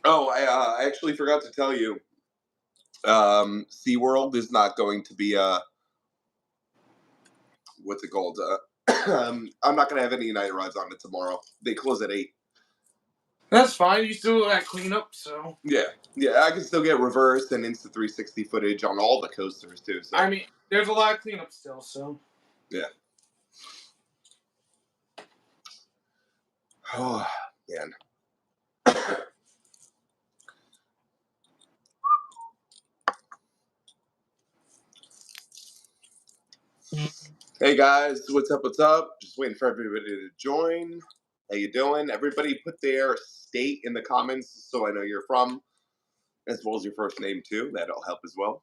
Oh, I actually forgot to tell you. SeaWorld is not going to be what's it called? I'm not gonna have any night rides on it tomorrow. They close at 8. That's fine. You still got cleanup, so. Yeah, yeah, I can still get reverse and Insta 360 footage on all the coasters too. So I mean, there's a lot of cleanup still, so. yeah. Oh man. Hey guys, what's up? What's up? Just waiting for everybody to join. How you doing? Everybody, put their state in the comments so I know you're from, as well as your first name too. That'll help as well.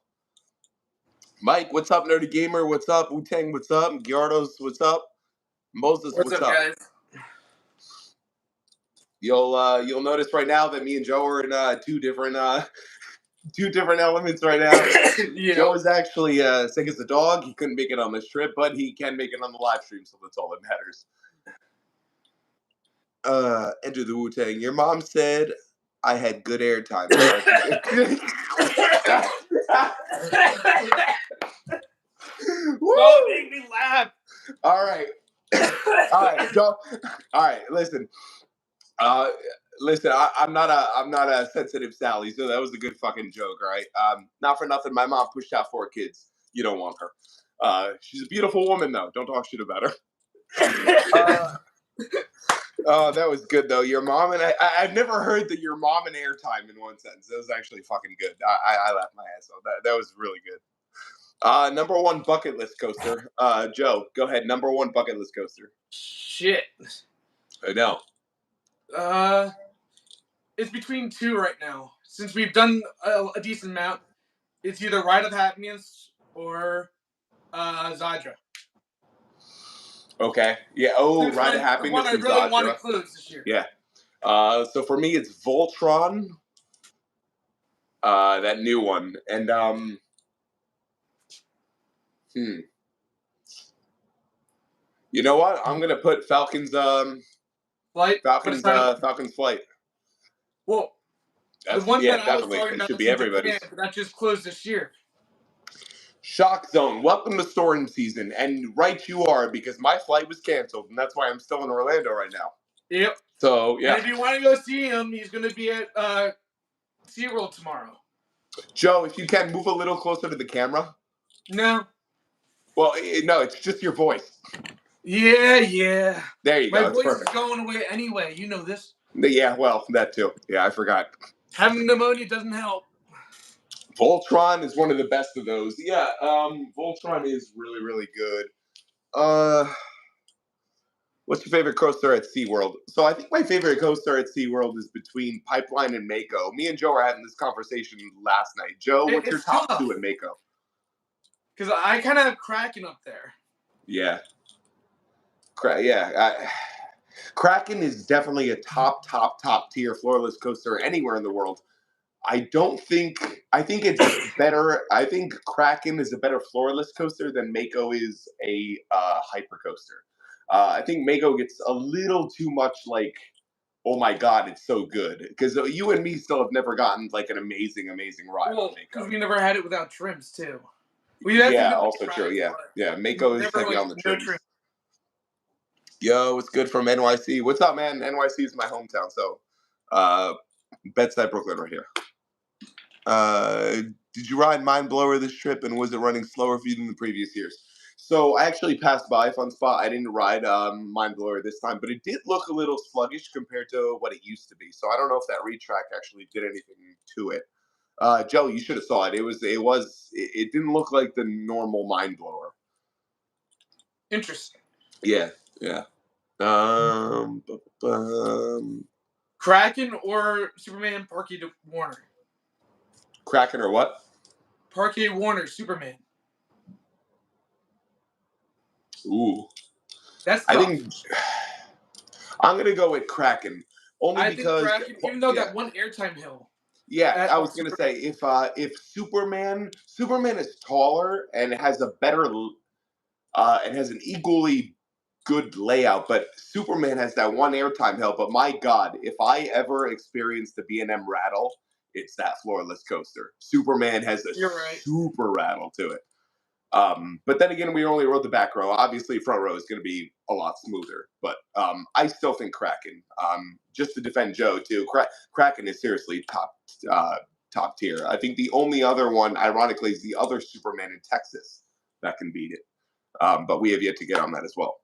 Mike, what's up? Nerdy Gamer, what's up? Wu Tang, what's up? Gyardos, what's up? Moses, What's what's up, up? guys? You'll notice right now that me and Joe are in two different elements right now. Yeah. Joe is actually sick as a dog. He couldn't make it on this trip, but he can make it on the live stream, so that's all that matters. Enter the Wu Tang. Your mom said I had good airtime. Don't make me laugh. All right, Joe. All right, listen. Listen, I'm not a sensitive Sally, so that was a good fucking joke, right? Not for nothing, my mom pushed out 4 kids. You don't want her. She's a beautiful woman, though. Don't talk shit about her. Oh, that was good though. Your mom and I've never heard that your mom and airtime in one sentence. That was actually fucking good. I laughed my ass off. That was really good. Number one bucket list coaster. Joe, go ahead. Number one bucket list coaster. Shit. I know. It's between 2 right now. Since we've done a decent amount, it's either Ride of Happiness or Zadra. Okay. Yeah. Oh, This Ride of one, the Happiness one I and really want to Zadra. close this year. Yeah. So for me, it's Voltron. That new one, and You know what? I'm gonna put Falcon's Flight. Falcon's Flight. Well, That's, the one yeah, that I was definitely. talking It about should was be in everybody's. Japan, but that just closed this year. Shock Zone. Welcome to storm season, and right you are, because my flight was canceled, and that's why I'm still in Orlando right now. Yep. So yeah. And if you want to go see him, he's going to be at SeaWorld tomorrow. Joe, if you can move a little closer to the camera. No. Well, no, it's just your voice. Yeah. There you go. My It's voice perfect. is going away anyway. You know this. Yeah, well, that too. Yeah, I forgot. Having pneumonia doesn't help. Voltron is one of the best of those. Yeah, Voltron is really, really good. What's your favorite coaster at SeaWorld? So I think my favorite coaster at SeaWorld is between Pipeline and Mako. Me and Joe were having this conversation last night. Joe, what's your top two at Mako? Because I kind of have Kraken up there. Yeah. Kraken is definitely a top tier floorless coaster anywhere in the world. I think it's better. I think Kraken is a better floorless coaster than Mako is a hyper coaster. I think Mako gets a little too much like, oh my god, it's so good. Because you and me still have never gotten like an amazing ride. Well, because we never had it without trims too. Also true. Yeah. Mako is heavy on the trims. Yo, it's good from NYC. What's up, man? NYC is my hometown, so Bedside, Brooklyn, right here. Did you ride Mind Blower this trip, and was it running slower for you than the previous years? So I actually passed by Fun Spot. I didn't ride Mind Blower this time, but it did look a little sluggish compared to what it used to be. So I don't know if that retrack actually did anything to it. Joe, you should have saw it. It didn't look like the normal Mind Blower. Interesting. Yeah. Kraken or Superman Parky Warner? Kraken or what? Parky Warner, Superman. Ooh. That's tough. I think I'm gonna go with Kraken. Only because Kraken, even though that one airtime hill. Yeah, I was gonna say if Superman is taller and has a better and has an equally good layout, but Superman has that one airtime hill. But my God, if I ever experienced the B&M rattle, it's that floorless coaster. Superman has a You're right. super rattle to it. But then again, we only rode the back row. Obviously, front row is going to be a lot smoother. But I still think Kraken. Just to defend Joe too, Kraken is seriously top tier. I think the only other one, ironically, is the other Superman in Texas that can beat it. But we have yet to get on that as well.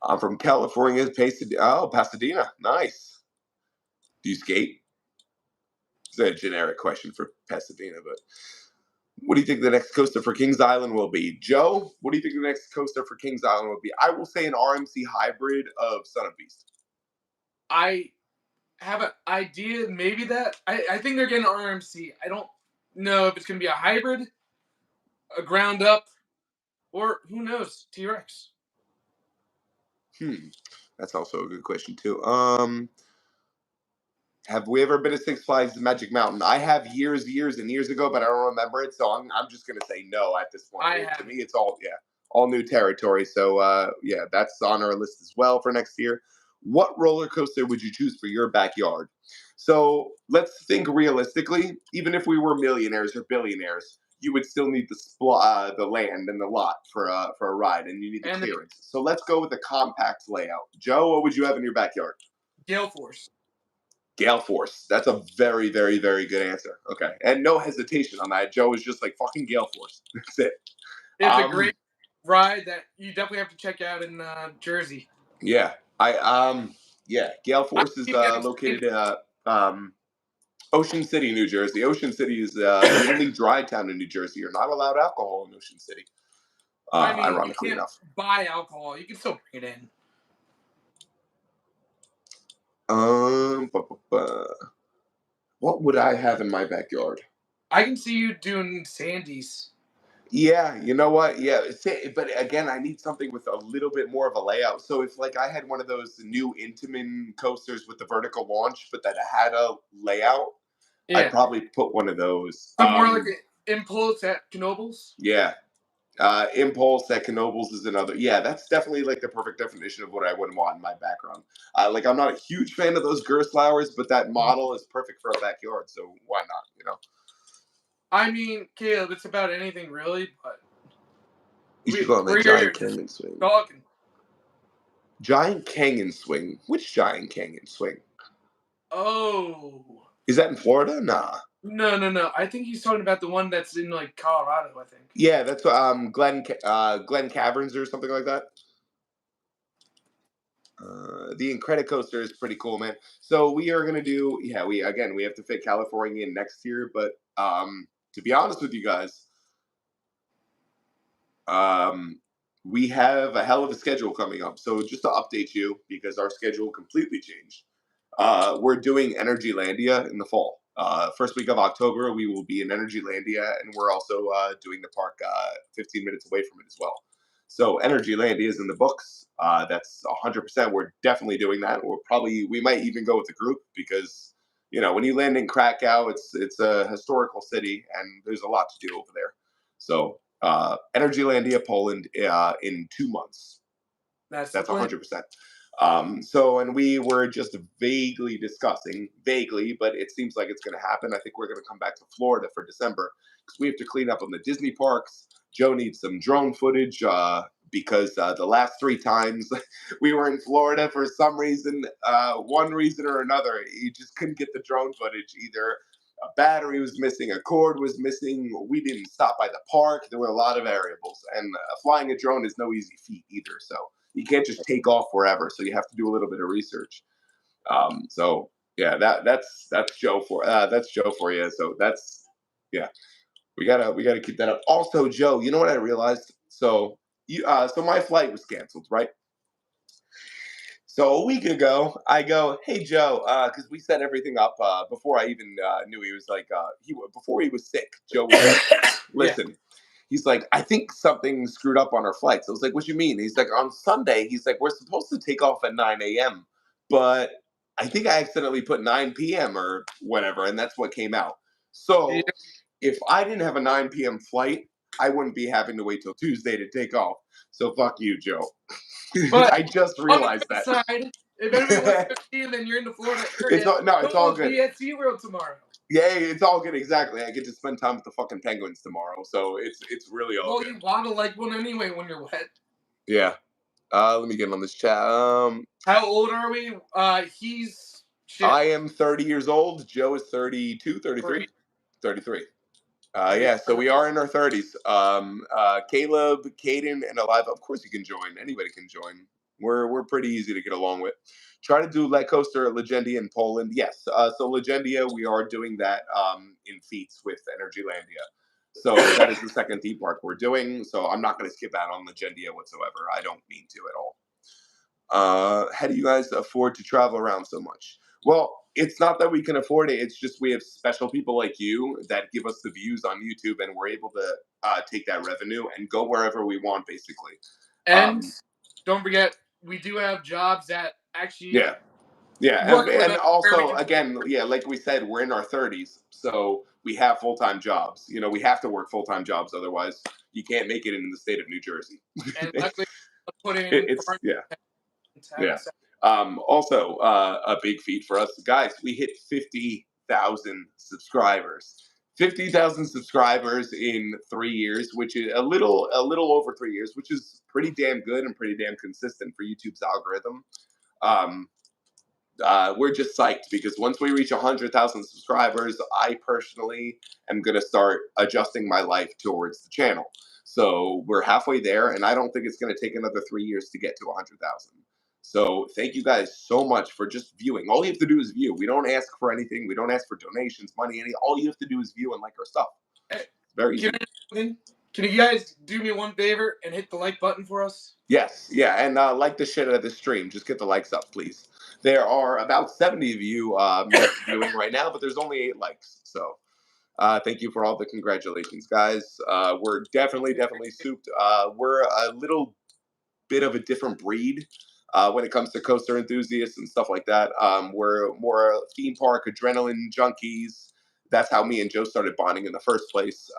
I'm from California, Pasadena. Nice. Do you skate? It's a generic question for Pasadena, but what do you think the next coaster for Kings Island will be? Joe, what do you think the next coaster for Kings Island will be? I will say an RMC hybrid of Son of Beast. I have an idea, maybe that. I think they're getting RMC. I don't know if it's going to be a hybrid, a ground up, or who knows, T-Rex. That's also a good question too. Have we ever been to Six Flags Magic Mountain? I have years and years ago, but I don't remember it. So I'm just gonna say no at this point. To me, it's all new territory. So that's on our list as well for next year. What roller coaster would you choose for your backyard? So let's think realistically. Even if we were millionaires or billionaires, you would still need the land and the lot for a ride, and you need the clearance. So let's go with the compact layout. Joe, what would you have in your backyard? Gale Force. Gale Force. That's a very, very, very good answer. Okay. And no hesitation on that. Joe is just like fucking Gale Force. That's it. It's a great ride that you definitely have to check out in Jersey. Yeah. Gale Force is located in Ocean City, New Jersey. Ocean City is the only dry town in New Jersey. You're not allowed alcohol in Ocean City. Ironically you can't enough. buy alcohol. You can still bring it in. What would I have in my backyard? I can see you doing Sandy's. Yeah, you know what? Yeah, but again, I need something with a little bit more of a layout. So if like I had one of those new Intamin coasters with the vertical launch, but that had a layout, I'd probably put one of those. So more like an Impulse at Knoebels? Yeah. Impulse at Knoebels is another. Yeah, that's definitely like the perfect definition of what I would want in my background. Like I'm not a huge fan of those Gerstlauers, but that model is perfect for a backyard. So why not? You know. I mean, Caleb, it's about anything really, but you should go on that Giant Canyon Swing. Talking. Giant Canyon Swing. Which Giant Canyon Swing? Oh. Is that in Florida? Nah. No. I think he's talking about the one that's in like Colorado, I think. Yeah, that's Glen Caverns or something like that. The Incredicoaster is pretty cool, man. So we are gonna do we have to fit California in next year, but to be honest with you guys, we have a hell of a schedule coming up. So just to update you, because our schedule completely changed, we're doing Energylandia in the fall. First week of October, we will be in Energylandia, and we're also doing the park 15 minutes away from it as well. So Energylandia is in the books. That's 100%. We're definitely doing that. We might even go with a group because, when you land in Krakow, it's a historical city, and there's a lot to do over there. So Energylandia, Poland, in 2 months. That's 100%. And we were just vaguely discussing, but it seems like it's going to happen. I think we're going to come back to Florida for December because we have to clean up on the Disney parks. Joe needs some drone footage because the last 3 times we were in Florida, for some reason, one reason or another, he just couldn't get the drone footage. Either a battery was missing, a cord was missing, we didn't stop by the park. There were a lot of variables, and flying a drone is no easy feat either. So you can't just take off wherever. So you have to do a little bit of research. That's Joe for you. So we gotta keep that up. Also, Joe, you know what I realized? So my flight was canceled, right? So a week ago, I go, hey Joe, because we set everything up before I even knew he was like before he was sick. Joe was like, listen. He's like, I think something screwed up on our flights. I was like, what do you mean? He's like, on Sunday, he's like, we're supposed to take off at 9 a.m., but I think I accidentally put 9 p.m. or whatever, and that's what came out. So if I didn't have a 9 p.m. flight, I wouldn't be having to wait till Tuesday to take off. So fuck you, Joe. But I just on the realized bright that. side, if anybody wants to see him and you're in the Florida It's area, it's all we'll good. be at SeaWorld tomorrow. Yeah, it's all good. Exactly. I get to spend time with the fucking penguins tomorrow, so it's really all Well, good. you waddle like one anyway when you're wet. Yeah. Let me get on this chat. How old are we? He's shit. I am 30 years old. Joe is 32, 33? Three. 33. Yeah, Yeah, so we are in our 30s. Caleb, Caden, and Alive. Of course, you can join. Anybody can join. We're pretty easy to get along with. Try to do Let Coaster at Legendia in Poland. Yes. So Legendia, we are doing that in feats with Energylandia. So that is the second theme park we're doing. So I'm not going to skip out on Legendia whatsoever. I don't mean to at all. How do you guys afford to travel around so much? Well, it's not that we can afford it. It's just we have special people like you that give us the views on YouTube, and we're able to take that revenue and go wherever we want, basically. and don't forget, we do have jobs that actually Yeah, yeah, work with and us where we also can. again, yeah, like we said, we're in our 30s, so we have full-time jobs. You know, we have to work full-time jobs, otherwise you can't make it in the state of New Jersey. And luckily, put in It's yeah. Yeah. tax. Also, a big feat for us, guys. We hit 50,000 subscribers. 50,000 subscribers in 3 years, which is a little over 3 years, which is pretty damn good and pretty damn consistent for YouTube's algorithm. Um, we're just psyched because once we reach 100,000 subscribers, I personally am going to start adjusting my life towards the channel. So we're halfway there, and I don't think it's going to take another 3 years to get to 100,000. So thank you guys so much for just viewing. All you have to do is view. We don't ask for anything. We don't ask for donations, money, any. All you have to do is view and like our stuff. It's very easy. Can you guys do me one favor and hit the like button for us? Yes, yeah, and like the shit out of this stream. Just get the likes up, please. There are about 70 of you viewing right now, but there's only 8 likes. So thank you for all the congratulations, guys. We're definitely souped. We're a little bit of a different breed when it comes to coaster enthusiasts and stuff like that. We're more theme park adrenaline junkies. That's how me and Joe started bonding in the first place.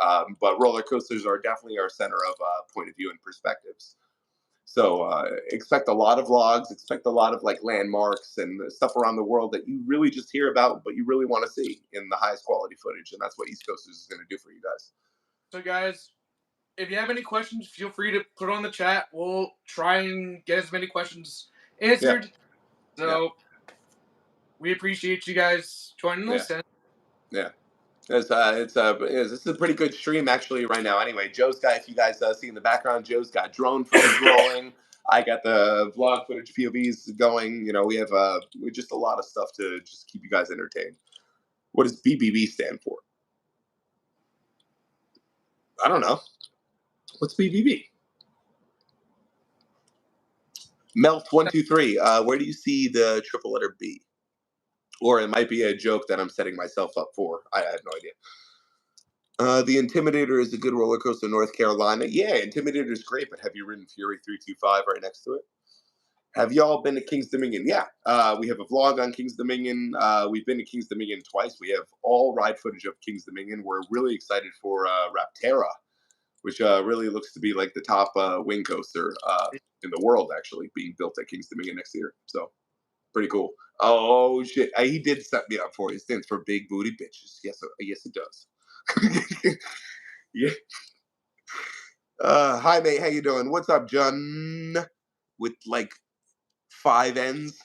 But roller coasters are definitely our center of point of view and perspectives. So expect a lot of vlogs, expect a lot of like landmarks and stuff around the world that you really just hear about, but you really want to see in the highest quality footage. And that's what East Coasters is going to do for you guys. So guys, if you have any questions, feel free to put on the chat. We'll try and get as many questions answered. Yeah. So we appreciate you guys joining us. Yeah. This is a pretty good stream actually right now. Anyway, Joe's got, if you guys see in the background, Joe's got drone footage rolling. I got the vlog footage POVs going. You know, we have just a lot of stuff to just keep you guys entertained. What does BBB stand for? I don't know. What's BBB? Melt123. Where do you see the triple letter B? Or it might be a joke that I'm setting myself up for. I have no idea. The Intimidator is a good roller coaster in North Carolina. Yeah, Intimidator is great, but have you ridden Fury 325 right next to it? Have y'all been to King's Dominion? Yeah, we have a vlog on King's Dominion. We've been to King's Dominion twice. We have all ride footage of King's Dominion. We're really excited for Rapterra, which really looks to be like the top wing coaster in the world, actually, being built at King's Dominion next year. So, pretty cool. Oh, shit. He did set me up for it. It stands for Big Booty Bitches. Yes, it does. Yeah. Hi, mate. How you doing? What's up, John? With like 5 N's.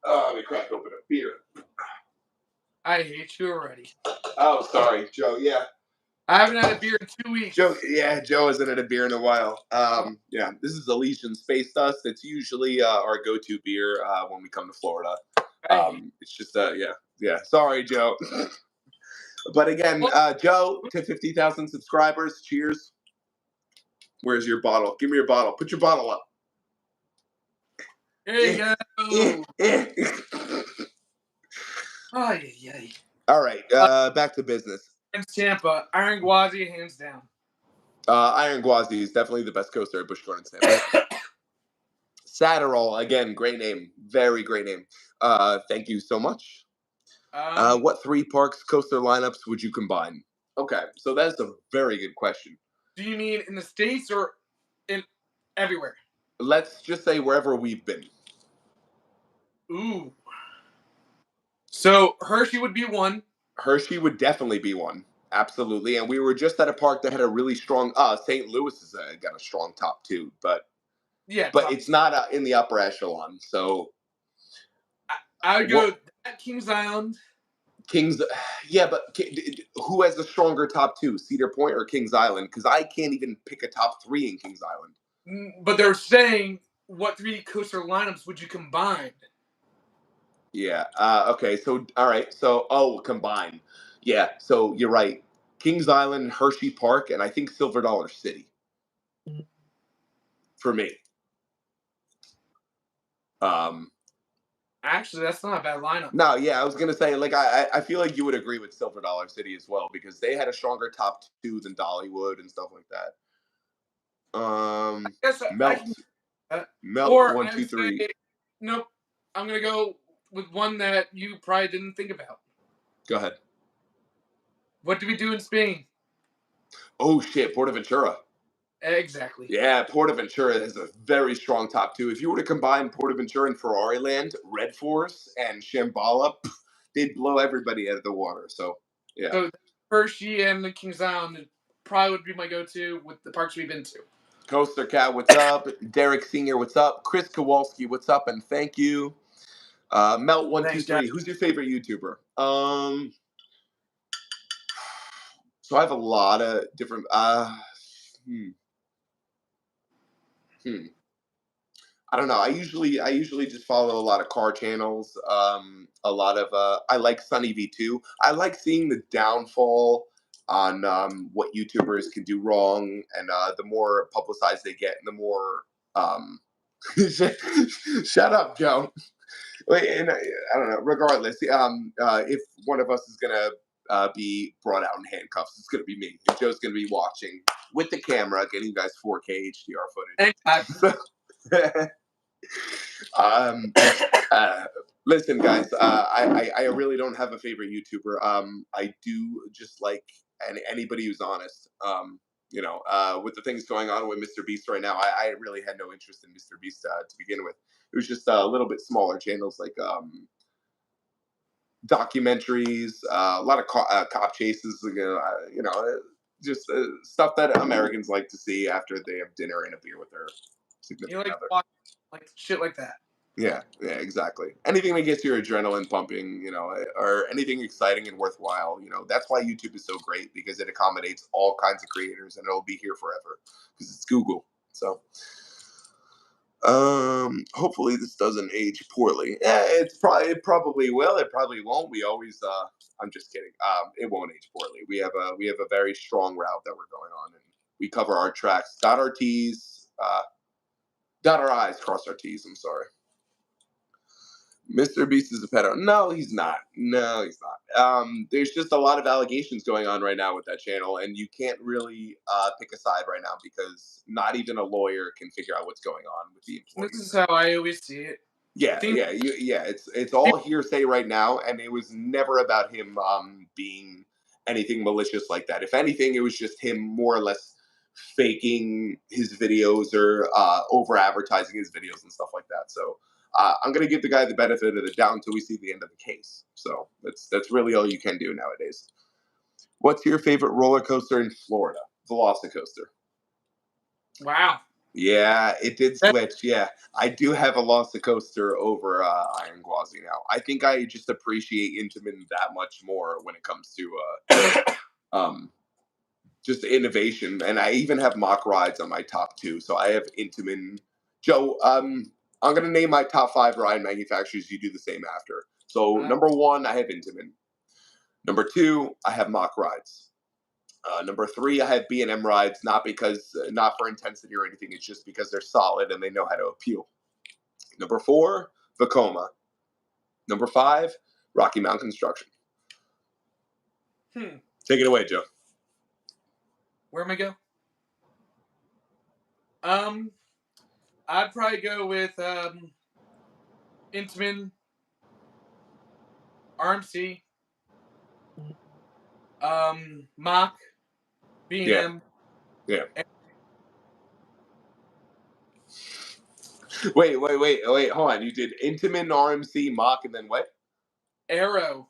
Let me crack open a beer. I hate you already. Oh, sorry, Joe. Yeah. I haven't had a beer in 2 weeks. Joe hasn't had a beer in a while. Yeah, this is Elysian Space Dust. It's usually our go-to beer when we come to Florida. It's just yeah. Sorry, Joe. But again, Joe, to 50,000 subscribers. Cheers. Where's your bottle? Give me your bottle. Put your bottle up. There you go. Oh, yeah. All right, back to business. Tampa, Iron Gwazi, hands down. Iron Gwazi is definitely the best coaster at Busch Gardens Tampa. Satterall, again, great name. Very great name. Thank you so much. What 3 parks coaster lineups would you combine? Okay, so that's a very good question. Do you mean in the States or in everywhere? Let's just say wherever we've been. Ooh. So Hershey would be one. Hershey would definitely be one. Absolutely. And we were just at a park that had a really strong St. Louis has got a strong top two, Yeah, but top. it's not in the upper echelon. So I would what go at Kings Island. Kings yeah, but who has the stronger top two, Cedar Point or Kings Island? Cuz I can't even pick a top 3 in Kings Island. But they're saying what three coaster lineups would you combine? Yeah. Okay. So, all right. So, combine. Yeah. So you're right. Kings Island, Hershey Park, and I think Silver Dollar City for me. Um, Actually, that's not a bad lineup. no, yeah, I was gonna say, like, I feel like you would agree with Silver Dollar City as well because they had a stronger top two than Dollywood and stuff like that. Yes, I can. Melt, Uh, Melt, or one, I two, would three. say, nope. I'm gonna go with one that you probably didn't think about. Go ahead. What do we do in Spain? Oh shit, Portaventura. Exactly. Yeah, Portaventura is a very strong top two. If you were to combine Portaventura and Ferrari Land, Red Force, and Shambhala, they'd blow everybody out of the water. So, yeah. So Hershey and the Kings Island probably would be my go-to with the parks we've been to. Coaster Cat, what's up? Derek Senior, what's up? Chris Kowalski, what's up? And thank you. Melt one two Thanks, guys. three. Who's your favorite YouTuber? So I have a lot of different. Hmm, hmm. I don't know. I usually just follow a lot of car channels. A lot of I like Sunny V2. I like seeing the downfall on what YouTubers can do wrong, and the more publicized they get, and the more shut up, Joe. Wait, and I don't know. Regardless, if one of us is gonna be brought out in handcuffs, it's gonna be me. And Joe's gonna be watching with the camera, getting you guys 4K HDR Exactly. footage. um, uh, listen, guys, I really don't have a favorite YouTuber. I do just like anybody who's honest. With the things going on with Mr. Beast right now, I really had no interest in Mr. Beast to begin with. It was just a little bit smaller channels like documentaries, a lot of cop chases, just stuff that Americans like to see after they have dinner and a beer with their You significant like other. watch like shit like that. Yeah, exactly. Anything that gets your adrenaline pumping, or anything exciting and worthwhile, that's why YouTube is so great because it accommodates all kinds of creators and it'll be here forever because it's Google. So, hopefully this doesn't age poorly. It probably will. It probably won't. We always, I'm just kidding. It won't age poorly. We have a very strong route that we're going on and we cover our tracks, dot our T's, dot our I's, cross our T's. I'm sorry. Mr. Beast is a pedo. No, he's not. No, he's not. There's just a lot of allegations going on right now with that channel, and you can't really pick a side right now because not even a lawyer can figure out what's going on with the This is employees. how I always see it. I Yeah, think yeah, yeah. It's all hearsay right now, and it was never about him being anything malicious like that. If anything, it was just him more or less faking his videos or over advertising his videos and stuff like that. So I'm gonna give the guy the benefit of the doubt until we see the end of the case. So that's really all you can do nowadays. What's your favorite roller coaster in Florida? Velocicoaster. wow. Yeah, it did That, switch. Yeah, I do have a Velocicoaster over Iron Gwazi now. I think I just appreciate Intamin that much more when it comes to um, just innovation. And I even have mock rides on my top two. So I have Intamin. Joe, I'm gonna name my top 5 ride manufacturers. You do the same after. So uh, number 1, I have Intamin. Number 2, I have mock rides. Number 3, I have B&M rides, not for intensity or anything. It's just because they're solid and they know how to appeal. Number 4, Vacoma. Number 5, Rocky Mountain Construction. hmm. Take it away, Joe. Where am I go? Um, I'd probably go with Intamin, RMC, Mock, B&M. Yeah. Wait. Hold on. You did Intamin, RMC, Mock, and then what? Arrow.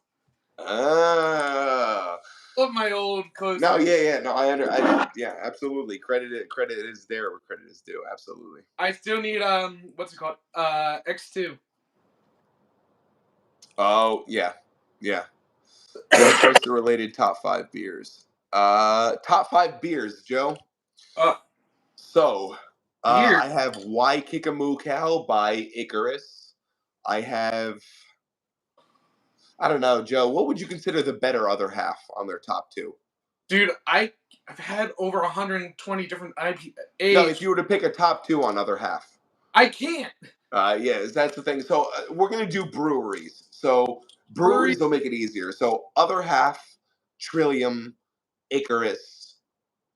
Ah. Love my old coasters. No, yeah. No, yeah, absolutely. Credit is there where credit is due. Absolutely. I still need what's it called? X2. Oh, yeah. Roller coaster related top 5 beers. Top 5 beers, Joe. So, Beer. I have Why Kick a Moo Cow by Icarus. I don't know, Joe. What would you consider the better other half on their top 2? Dude, I've had over 120 different IPAs. No, if you were to pick a top 2 on other half. I can't. Yeah, that's the thing. So we're gonna do breweries. So breweries will make it easier. So other half, Trillium, Icarus,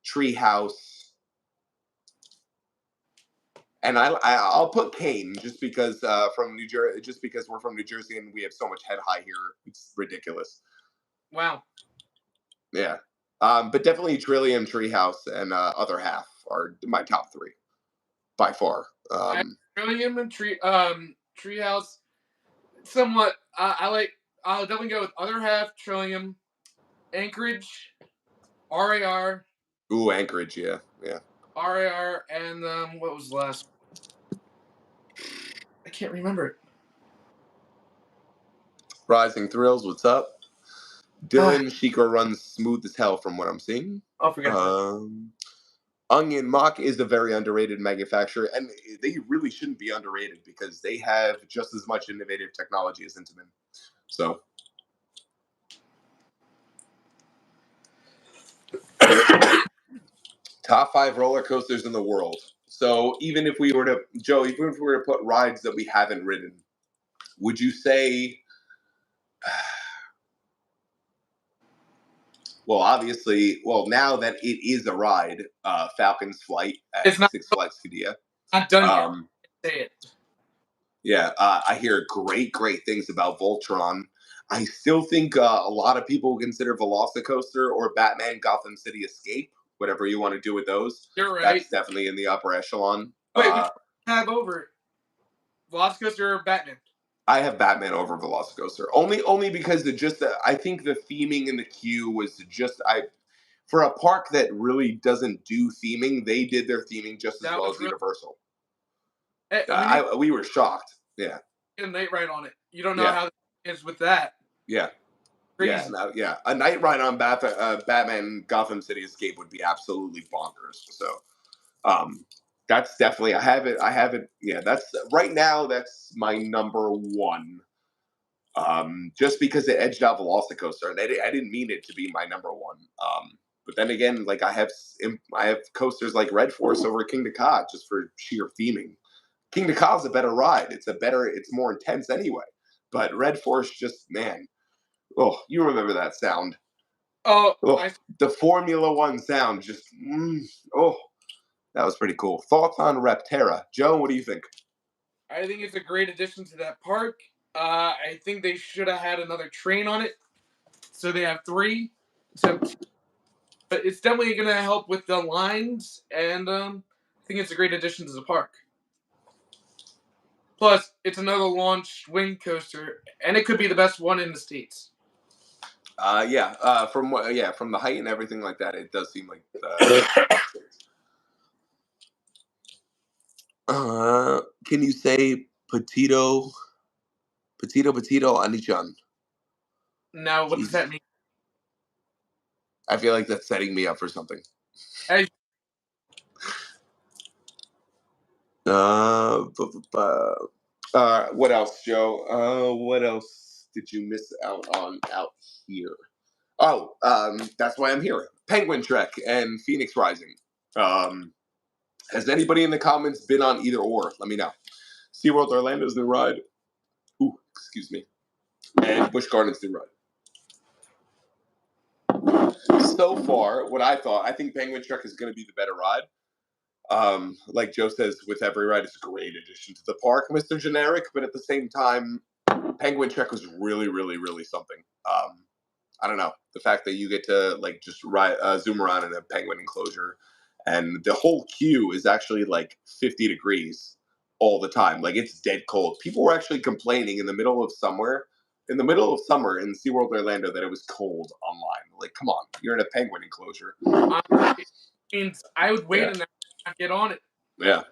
Treehouse, and I'll put Kane just because from New Jersey, just because we're from New Jersey and we have so much head high here. It's ridiculous. Wow. Yeah, but definitely Trillium, Treehouse, and other half are my top 3 by far. Trillium and Treehouse. Somewhat. I'll definitely go with other half. Trillium, Anchorage, RAR. Ooh, Anchorage, yeah. RAR, and what was the last? I can't remember it. Rising Thrills, what's up? Dylan Shiko runs smooth as hell from what I'm seeing. I'll forget that. Onion Mock is a very underrated manufacturer, and they really shouldn't be underrated because they have just as much innovative technology as Intamin. So, top 5 roller coasters in the world. So, even if we were to, Joe, even if we were to put rides that we haven't ridden, would you say? Well, obviously, now that it is a ride, Falcon's Flight at Six Flags Qiddiya. Not done yet. Say it. Yeah, I hear great things about Voltron. I still think a lot of people consider Velocicoaster or Batman Gotham City Escape, whatever you want to do with those. You're right. That's definitely in the upper echelon. Wait, which have over Velocicoaster or Batman? I have Batman over Velocicoaster only because I think the theming in the queue was just for a park that really doesn't do theming. They did their theming just as well as Universal. We were shocked. Yeah. Get a night ride on it. You don't know how it is with that. Yeah. Crazy. Yeah. A night ride on Batman Gotham City Escape would be absolutely bonkers. So, that's definitely I have it. Yeah, that's right now. That's my number 1. Just because it edged out Velocicoaster, and I didn't mean it to be my number 1. But then again, like I have coasters like Red Force over King Ka just for sheer theming. King Ka is a better ride. It's more intense anyway. But Red Force just, man, oh, you remember that sound? The Formula One sound, just that was pretty cool. Thoughts on Repterra, Joe? What do you think? I think it's a great addition to that park. I think they should have had another train on it, so they have 3. But it's definitely going to help with the lines, and I think it's a great addition to the park. Plus, it's another launch swing coaster, and it could be the best one in the States. From the height and everything like that, it does seem like. Can you say Petito Anichan? No, what does that mean? I feel like that's setting me up for something. Hey. What else, Joe? What else did you miss out on out here? Oh, that's why I'm here. Penguin Trek and Phoenix Rising. Has anybody in the comments been on either or? Let me know. SeaWorld Orlando's new ride. Ooh, excuse me. And Busch Gardens new ride. So far, I think Penguin Trek is going to be the better ride. Like Joe says, with every ride, it's a great addition to the park, Mr. Generic. But at the same time, Penguin Trek was really, really, really something. I don't know, the fact that you get to like just zoom around in a penguin enclosure, and the whole queue is actually like 50 degrees all the time. Like it's dead cold. People were actually complaining in the middle of summer in SeaWorld Orlando that it was cold online. Like, come on, you're in a penguin enclosure. It means I would wait Yeah. and not get on it. Yeah.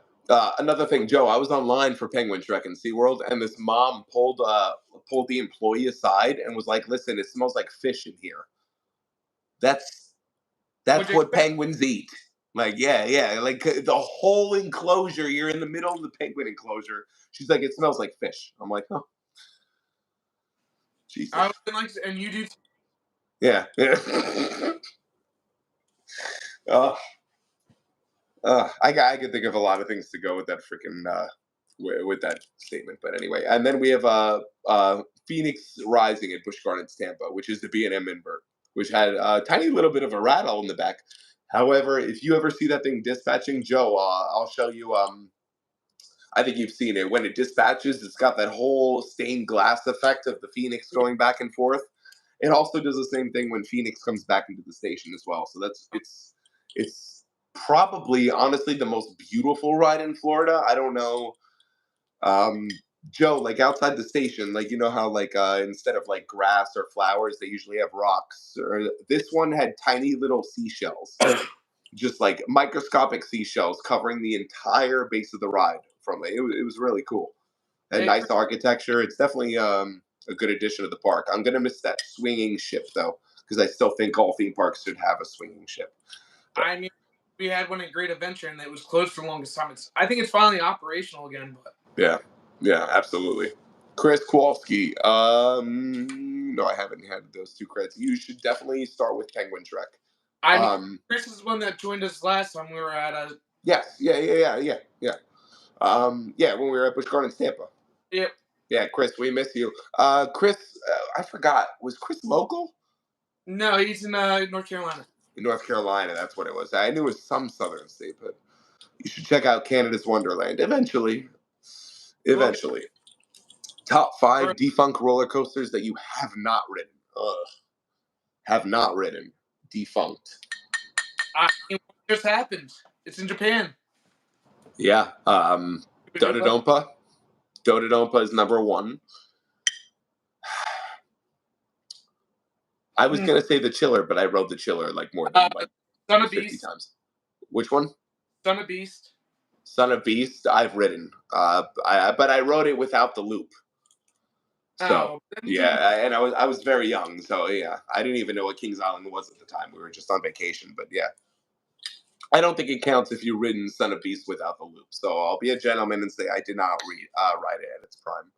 Another thing, Joe, I was online for Penguin Trek in SeaWorld, and this mom pulled the employee aside and was like, "Listen, it smells like fish in here. That's What'd you what expect? penguins eat." Like, yeah, yeah, like the whole enclosure. You're in the middle of the penguin enclosure. She's like, "It smells like fish." I'm like, "Oh, I Jesus." would like, and you do. Yeah. Yeah. uh, I could think of a lot of things to go with that freaking with that statement, but anyway. And then we have Phoenix Rising at Busch Gardens, Tampa, which is the B&M invert, which had a tiny little bit of a rattle in the back. However, if you ever see that thing dispatching, Joe, I'll show you. I think you've seen it. When it dispatches, it's got that whole stained glass effect of the Phoenix going back and forth. It also does the same thing when Phoenix comes back into the station as well. So it's probably honestly the most beautiful ride in Florida. I don't know, um, Joe, like outside the station, like you know how like instead of like grass or flowers, they usually have rocks. Or this one had tiny little seashells, just like microscopic seashells covering the entire base of the ride. From it, it was really cool. And Hey, nice architecture. It's definitely a good addition to the park. I'm gonna miss that swinging ship though, because I still think all theme parks should have a swinging ship. But I mean, we had one at Great Adventure, and it was closed for the longest time. I think it's finally operational again, but yeah, yeah, absolutely. Chris Kowalski. No, I haven't had those two credits. You should definitely start with Penguin Trek. I mean, Um, Chris is one that joined us last time we were at a. yes, yeah. Yeah, when we were at Busch Gardens, Tampa. Yep. Yeah, Chris, we miss you. Chris, I forgot. Was Chris local? No, he's in North Carolina. In North Carolina, that's what it was. I knew it was some southern state, but you should check out Canada's Wonderland eventually. Well, Eventually. Top five or, defunct roller coasters that you have not ridden. Ugh. Have not ridden. Defunct. I mean, what just happened. It's in Japan. Yeah. Dopa. Dododompa. Dododompa is number one. I was Hmm. gonna say the chiller, but I rode the chiller like more Uh, than like Son of 50 Beast. times. Which one? Son of Beast. Son of Beast. I've ridden. But I rode it without the loop. So Oh, then yeah, didn't. and I was very young, so yeah, I didn't even know what Kings Island was at the time. We were just on vacation, but yeah, I don't think it counts if you've ridden Son of Beast without the loop. So I'll be a gentleman and say I did not ride it at its prime.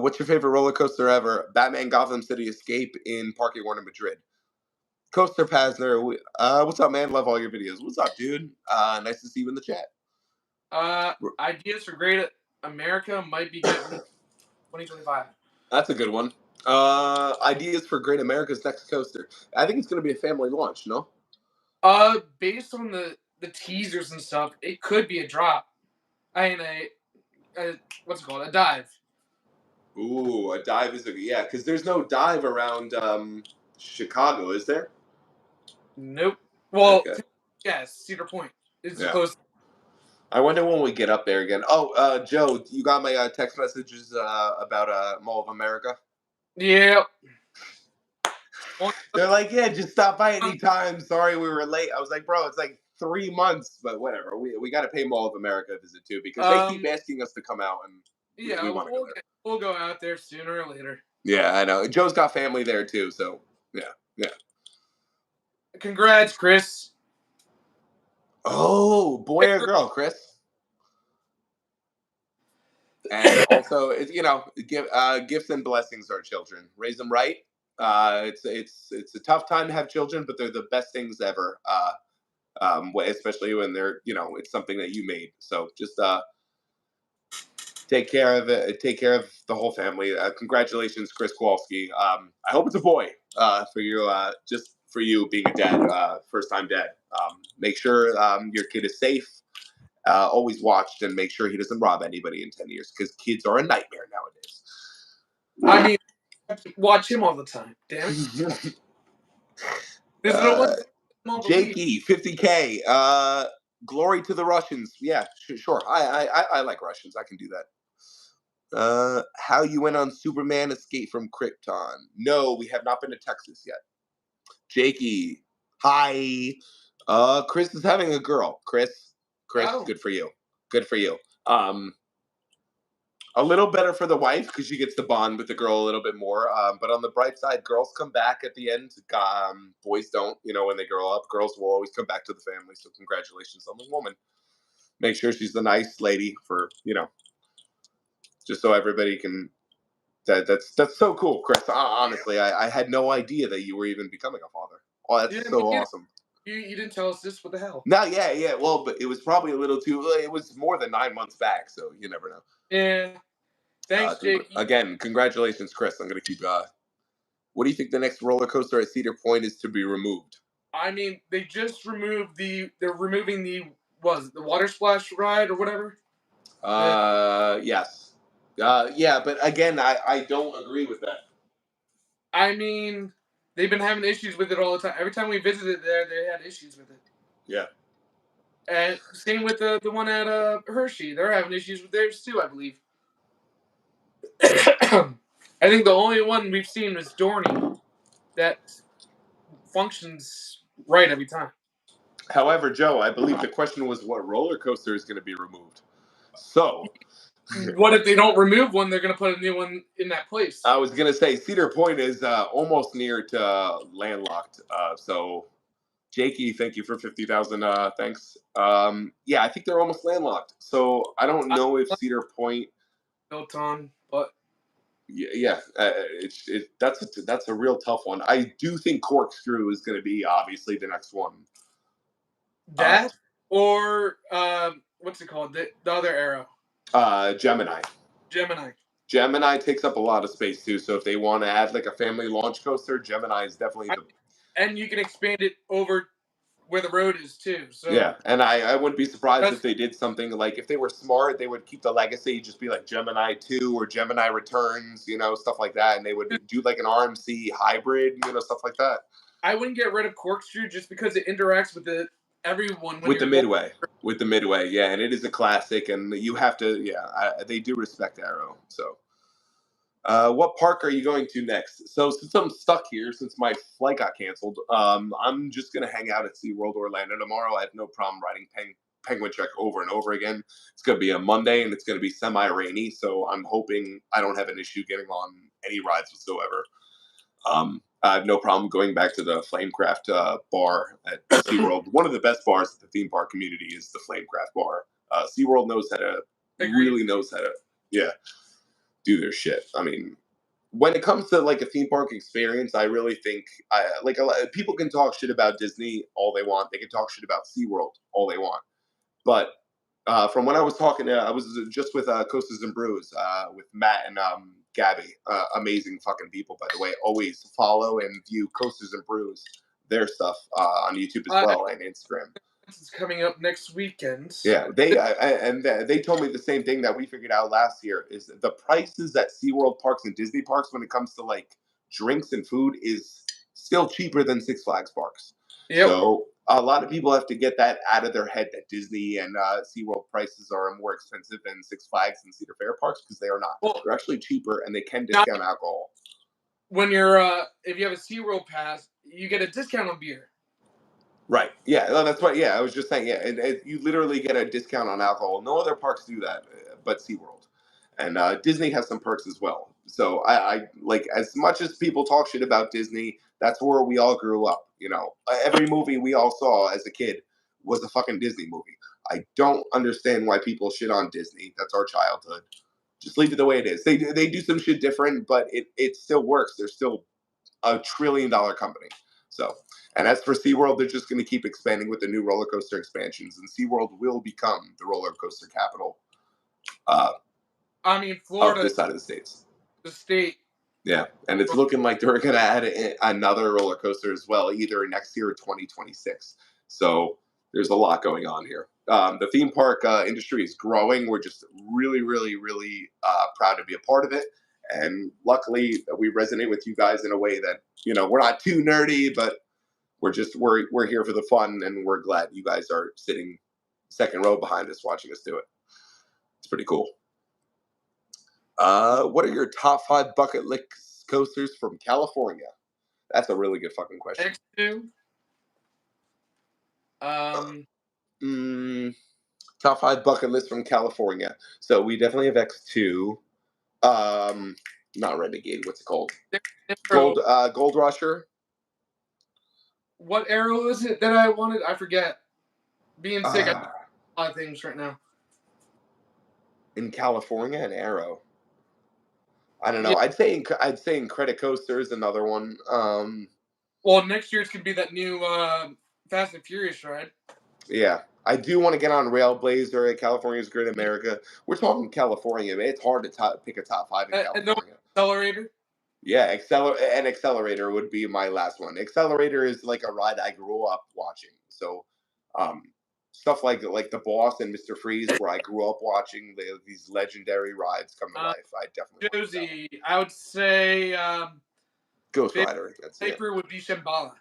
What's your favorite roller coaster ever? Batman Gotham City Escape in Parque Warner Madrid. Coaster Pasner, what's up, man? Love all your videos. What's up, dude? Nice to see you in the chat. Ideas for Great America might be getting 2025. That's a good one. Ideas for Great America's next coaster. I think it's going to be a family launch. No. Based on the teasers and stuff, it could be a drop. I mean, what's it called? A dive. Ooh, a dive is a yeah, because there's no dive around Chicago, is there? Nope. Well, Okay, yes, Cedar Point is the yeah. closest. I wonder when we get up there again. Oh, Joe, you got my text messages about Mall of America? Yeah. They're like, yeah, just stop by anytime. Sorry we were late. I was like, bro, it's like 3 months, but whatever. We got to pay Mall of America a visit too because they keep asking us to come out and we Yeah, want to go there. we'll go out there sooner or later. Yeah, I know. Joe's got family there too, so yeah, yeah. Congrats, Chris. Oh, boy or girl, Chris? And also, you know, gifts and blessings are children. Raise them right. It's a tough time to have children, but they're the best things ever. Especially when they're, you know, it's something that you made. So just take care of it. Take care of the whole family. Congratulations, Chris Kowalski. I hope it's a boy for you. Just for you being a dad, first time dad. Make sure your kid is safe. Always watched and make sure he doesn't rob anybody in 10 years because kids are a nightmare nowadays. I mean, have to watch him all the time. Damn it! There's no one uh, to believe. Jakey, 50K. Glory to the Russians. Yeah, sure. I like Russians. I can do that. How you went on Superman Escape from Krypton? No, we have not been to Texas yet. Jakey, hi. Chris is having a girl. Chris, Oh, good for you. Good for you. A little better for the wife because she gets to bond with the girl a little bit more. But on the bright side, girls come back at the end. Boys don't. You know, when they grow up, girls will always come back to the family. So congratulations on the woman. Make sure she's the nice lady for just so everybody can. That's so cool, Chris. Honestly, I had no idea that you were even becoming a father. Oh, that's yeah, so awesome. You didn't tell us this. What the hell? No, yeah. Well, but it was probably a little too. It was more than 9 months back, so you never know. Yeah. Thanks, Jake. Again, congratulations, Chris. I'm gonna keep. What do you think the next roller coaster at Cedar Point is to be removed? I mean, they just removed the. They're removing the the water splash ride or whatever. Yes. Yeah, but again, I don't agree with that. I mean, they've been having issues with it all the time. Every time we visited there, they had issues with it. Yeah. And same with the one at Hershey. They're having issues with theirs too, I believe. I think the only one we've seen is Dorney that functions right every time. However, Joe, I believe the question was what roller coaster is going to be removed. So, what if they don't remove one? They're going to put a new one in that place. I was going to say Cedar Point is almost near to landlocked. So, Jakey, thank you for 50,000. Thanks. Yeah, I think they're almost landlocked. So I don't know if Cedar Point built on, but yeah, that's a real tough one. I do think Corkscrew is going to be obviously the next one. That or what's it called? The other arrow. Gemini. Gemini takes up a lot of space too. So if they want to add like a family launch coaster, Gemini is definitely the. And you can expand it over where the road is too. So yeah, and I wouldn't be surprised if they did something like if they were smart, they would keep the legacy, just be like Gemini 2 or Gemini Returns, stuff like that, and they would do like an RMC hybrid, stuff like that. I wouldn't get rid of Corkscrew just because it interacts with everyone with the midway. With the midway, yeah, and it is a classic, and you have to, they do respect Arrow. So, what park are you going to next? So, since I'm stuck here, since my flight got canceled, I'm just gonna hang out at SeaWorld Orlando tomorrow. I have no problem riding Penguin Trek over and over again. It's gonna be a Monday, and it's gonna be semi-rainy, so I'm hoping I don't have an issue getting on any rides whatsoever. I have no problem going back to the Flamecraft bar at SeaWorld. One of the best bars at the theme park community is the Flamecraft bar. SeaWorld really knows how to, do their shit. I mean, when it comes to like a theme park experience, I really think like a lot, people can talk shit about Disney all they want. They can talk shit about SeaWorld all they want. But from when I was talking, I was just with Coasters and Brews with Matt and Gabby. Amazing fucking people, by the way. Always follow and view Coasters and Brews, their stuff on YouTube as well and Instagram. It's coming up next weekend. Yeah, they told me the same thing that we figured out last year is the prices at SeaWorld parks and Disney parks when it comes to like drinks and food is still cheaper than Six Flags parks. Yep. So a lot of people have to get that out of their head that Disney and SeaWorld prices are more expensive than Six Flags and Cedar Fair parks because they are not. Well, they're actually cheaper and they can discount alcohol. When you're if you have a SeaWorld pass, you get a discount on beer. Right. Yeah. That's what. Yeah. I was just saying. Yeah. And you literally get a discount on alcohol. No other parks do that, but SeaWorld, and Disney has some perks as well. So I like as much as people talk shit about Disney. That's where we all grew up. Every movie we all saw as a kid was a fucking Disney movie. I don't understand why people shit on Disney. That's our childhood. Just leave it the way it is. They do some shit different, but it still works. They're still a $1 trillion company. So, and as for SeaWorld, they're just going to keep expanding with the new roller coaster expansions, and SeaWorld will become the roller coaster capital. Florida, of this side of the states. The state. Yeah, and it's looking like they're going to add another roller coaster as well, either next year or 2026. So there's a lot going on here. The theme park industry is growing. We're just really, really, really proud to be a part of it. And luckily, we resonate with you guys in a way that we're not too nerdy, but we're here for the fun, and we're glad you guys are sitting second row behind us watching us do it. It's pretty cool. What are your top 5 bucket list coasters from California? That's a really good fucking question. X2. Top 5 bucket list from California. So we definitely have X2. Not Renegade. What's it called? Gold Rusher. What arrow is it that I wanted? I forget. Being sick, I do a lot of things right now. In California, an arrow. I don't know. Yeah. I'd say Incredicoaster is another one. Well, next year's could be that new Fast and Furious ride. Yeah, I do want to get on Railblazer at California's Great America. We're talking California, man. It's hard to pick a top 5 in California. Accelerator. Yeah, Accelerator would be my last one. Accelerator is like a ride I grew up watching. So, stuff like the Boss and Mr. Freeze, where I grew up watching these legendary rides come to life. I definitely. Josie, I would say Ghost Rider. That's it. Paper would be Shambhala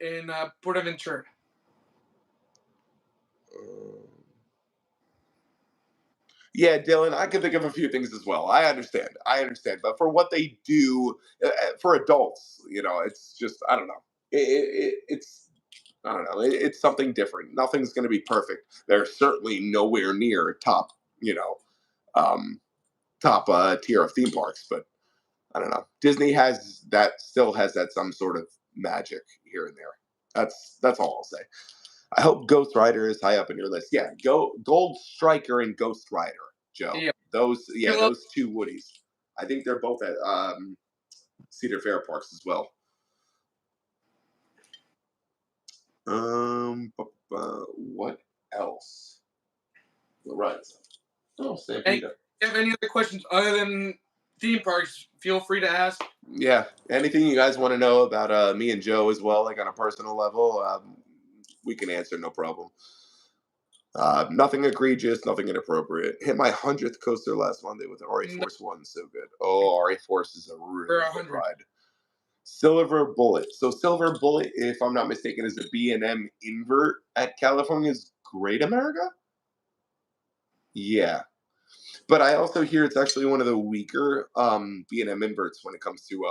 in Puerto Ventura. Yeah, Dylan, I can think of a few things as well. I understand, but for what they do for adults, it's just I don't know. It's I don't know. It's something different. Nothing's going to be perfect. They're certainly nowhere near top, top tier of theme parks. But I don't know. Disney still has that some sort of magic here and there. That's all I'll say. I hope Ghost Rider is high up in your list. Yeah, Gold Striker and Ghost Rider, Joe. Yeah. Those two Woodies. I think they're both at Cedar Fair Parks as well. What else? Right. Oh, Stampede. If you have any other questions other than theme parks, feel free to ask. Yeah, anything you guys want to know about me and Joe as well, like on a personal level, we can answer, no problem. Nothing egregious, nothing inappropriate. Hit my 100th coaster last Monday with the RA Force 1. So good. Oh, RA Force is a really good ride. Silver Bullet. So Silver Bullet, if I'm not mistaken, is a B&M invert at California's Great America? Yeah. But I also hear it's actually one of the weaker B&M inverts when it comes to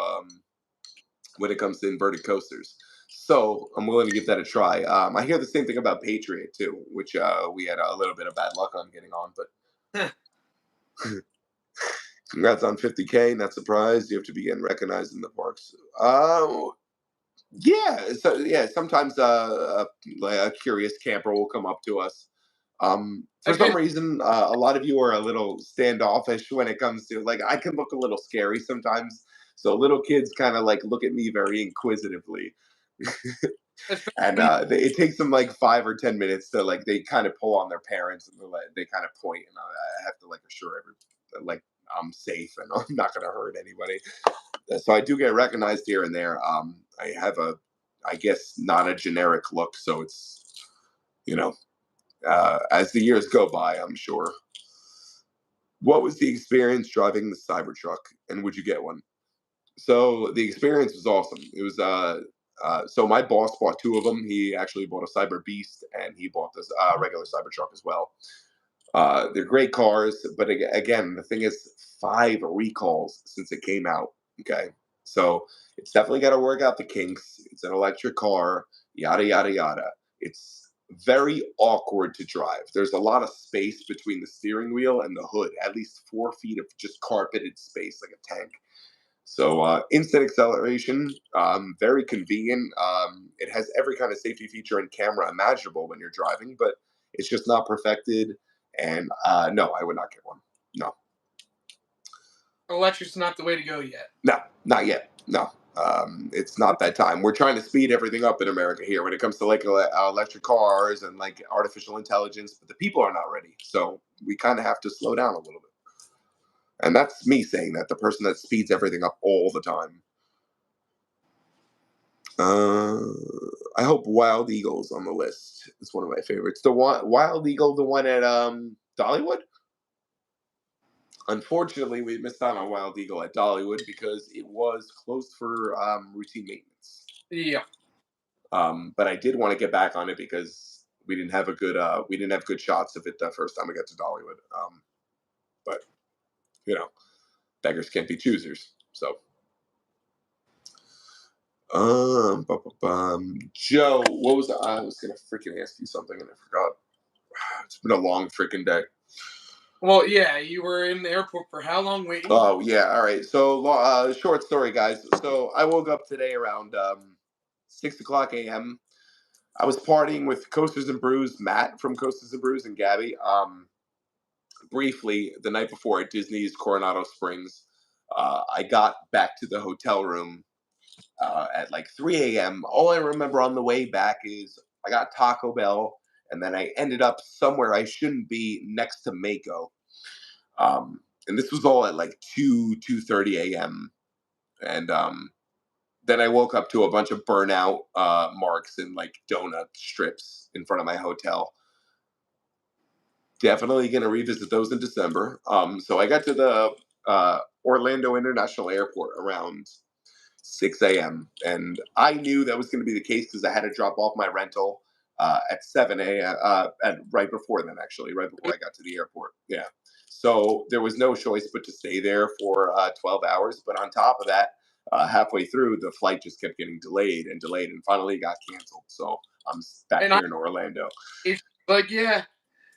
inverted coasters. So I'm willing to give that a try. I hear the same thing about Patriot too, which we had a little bit of bad luck on getting on, but congrats on 50K. Not surprised. You have to be getting recognized in the parks. Yeah. So yeah, sometimes a curious camper will come up to us. For some reason, a lot of you are a little standoffish when it comes to I can look a little scary sometimes. So little kids kind of look at me very inquisitively. And it takes them 5 or 10 minutes to they kind of pull on their parents, and they kind of point, and I have to assure everybody I'm safe and I'm not going to hurt anybody. So I do get recognized here and there. I have I guess not a generic look, so it's as the years go by, I'm sure. What was the experience driving the Cybertruck, and would you get one? So the experience was awesome. It was so my boss bought 2 of them. He actually bought a Cyber Beast, and he bought this regular Cybertruck as well. They're great cars, but again, the thing is, 5 recalls since it came out. Okay, so it's definitely got to work out the kinks. It's an electric car, yada yada yada. It's very awkward to drive. There's a lot of space between the steering wheel and the hood, at least 4 feet of just carpeted space, like a tank. So instant acceleration, very convenient. It has every kind of safety feature and camera imaginable when you're driving, but it's just not perfected. And no, I would not get one. No. Electric's not the way to go yet. No, not yet. No. It's not that time. We're trying to speed everything up in America here when it comes to electric cars and artificial intelligence, but the people are not ready. So we kind of have to slow down a little bit. And that's me saying that, the person that speeds everything up all the time. I hope Wild Eagle's on the list. It's one of my favorites. The one Wild Eagle, the one at Dollywood. Unfortunately, we missed out on Wild Eagle at Dollywood because it was closed for routine maintenance. Yeah. But I did want to get back on it because we didn't have good shots of it the first time we got to Dollywood. But you know, beggars can't be choosers. So, Joe, what was I was gonna freaking ask you something and I forgot. It's been a long freaking day. Well, yeah, you were in the airport for how long waiting? Oh yeah, all right. So, short story, guys. So I woke up today around 6 o'clock a.m. I was partying with Coasters and Brews, Matt from Coasters and Brews, and Gabby. Briefly, the night before at Disney's Coronado Springs, I got back to the hotel room at like 3 a.m. All I remember on the way back is I got Taco Bell, and then I ended up somewhere I shouldn't be next to Mako. And this was all at like 2:30 a.m. And then I woke up to a bunch of burnout marks and like donut strips in front of my hotel. Definitely going to revisit those in December. So I got to the Orlando International Airport around 6 a.m. And I knew that was going to be the case because I had to drop off my rental at 7 a.m. And right before then, actually, right before I got to the airport. Yeah. So there was no choice but to stay there for 12 hours. But on top of that, halfway through, the flight just kept getting delayed and delayed and finally got canceled. So I'm back And here in Orlando. it's like, yeah,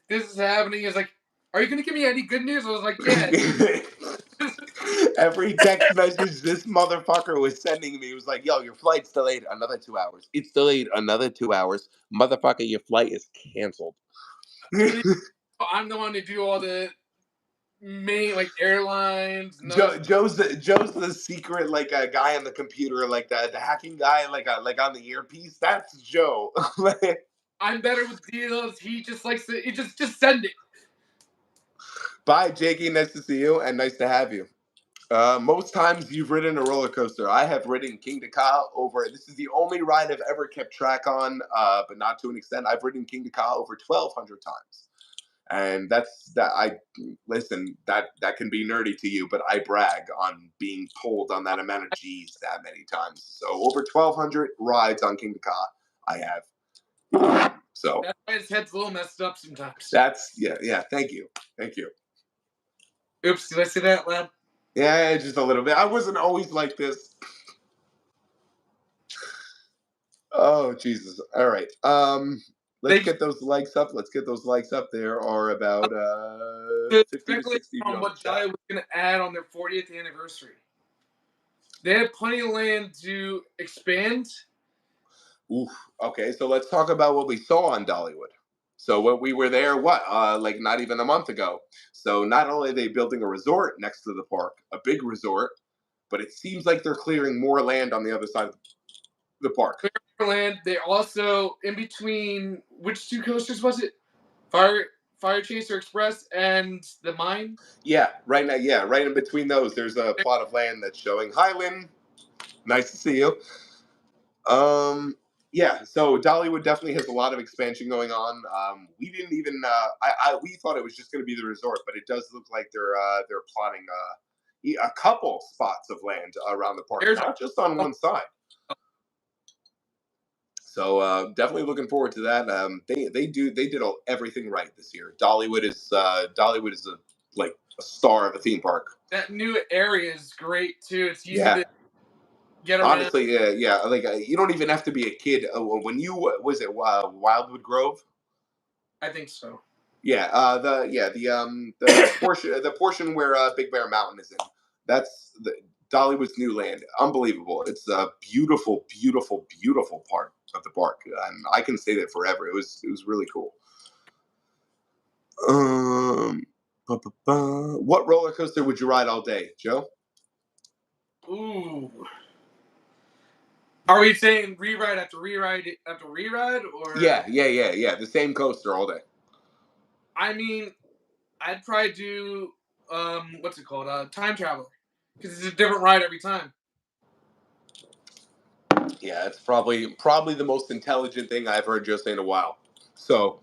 this is happening. It's like, are you gonna give me any good news? I was like, yeah. Every text message this motherfucker was sending me was like, yo, your flight's delayed another 2 hours. It's delayed another 2 hours. Motherfucker, your flight is canceled. I'm the one to do all the main like airlines. Joe's the secret like a guy on the computer, like the hacking guy, like on the earpiece. That's Joe. I'm better with deals. He just likes to. He just send it. Bye, Jakey. Nice to see you and nice to have you. Most times you've ridden a roller coaster. I have ridden King Ka over. This is the only ride I've ever kept track on, but not to an extent. I've ridden King Ka over 1,200 times, and that's that. I listen. That can be nerdy to you, but I brag on being pulled on that amount of G's that many times. So over 1,200 rides on King Ka, I have. So That's why his head's a little messed up sometimes. that's yeah. Thank you. Oops, did I say that loud? Yeah, just a little bit. I wasn't always like this. Oh Jesus! All right. Let's get those likes up. Let's get those likes up. There are about 50 to 60 on on the what chat. Dollywood was going to add on their 40th anniversary. They had plenty of land to expand. Oof. Okay, so let's talk about what we saw on Dollywood. So what we were there, like not even a month ago. So not only are they building a resort next to the park, a big resort, but it seems like they're clearing more land on the other side of the park. Clear land. They also, in between, which two coasters was it? Fire Chaser Express and the Mine. Yeah, right now, yeah, right in between those, there's a plot of land that's showing. Hi, Lynn. Nice to see you. Yeah, so Dollywood definitely has a lot of expansion going on. We didn't even we thought it was just going to be the resort, but it does look like they're plotting a couple spots of land around the park, not just on one side. So definitely looking forward to that. They did everything right this year. Dollywood is like a star of a theme park. That new area is great too. It's easy Yeah. to get around. Honestly, yeah. Like you don't even have to be a kid. When you was it Wildwood Grove? I think so. Yeah. The portion where Big Bear Mountain is in. That's the Dollywood's new land. Unbelievable. It's a beautiful, beautiful, beautiful part of the park, and I can say that forever. It was really cool. What roller coaster would you ride all day, Joe? Ooh. Are we saying reride after reride after reride, or? Yeah. The same coaster all day. I mean, I'd probably do what's it called? Time Traveler, because it's a different ride every time. Yeah, it's probably the most intelligent thing I've heard Joe say in a while. So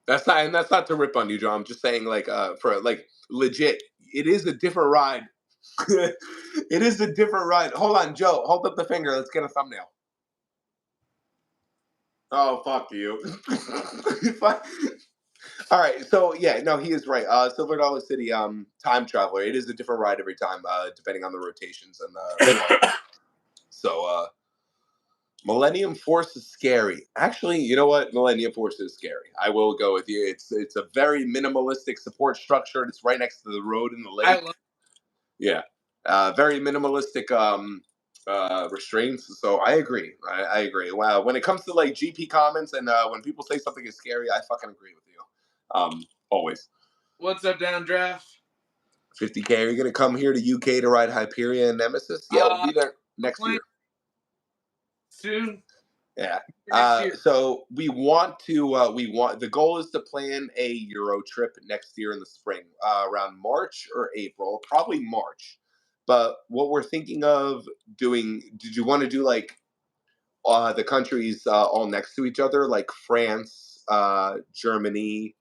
That's not to rip on you, John. I'm just saying, like, for like legit, it is a different ride. It is a different ride. Hold on, Joe. Hold up the finger. Let's get a thumbnail. Oh, fuck you. All right, so yeah, no, he is right. Silver Dollar City, time traveler. It is a different ride every time, depending on the rotations and so Millennium Force is scary. Actually, you know what? Millennium Force is scary. I will go with you. It's a very minimalistic support structure. It's right next to the road and the I lake. love. Yeah, very minimalistic restraints. So I agree. I agree. Wow. When it comes to like GP comments and when people say something is scary, I fucking agree with you. Always. What's up, Downdraft? 50K. Are you gonna come here to UK to ride Hyperion and Nemesis? Yeah, we'll be there next year. Soon. Yeah. Next year. So we want the goal is to plan a Euro trip next year in the spring, around March or April, probably March. But what we're thinking of doing, did you want to do like the countries all next to each other, like France, Germany?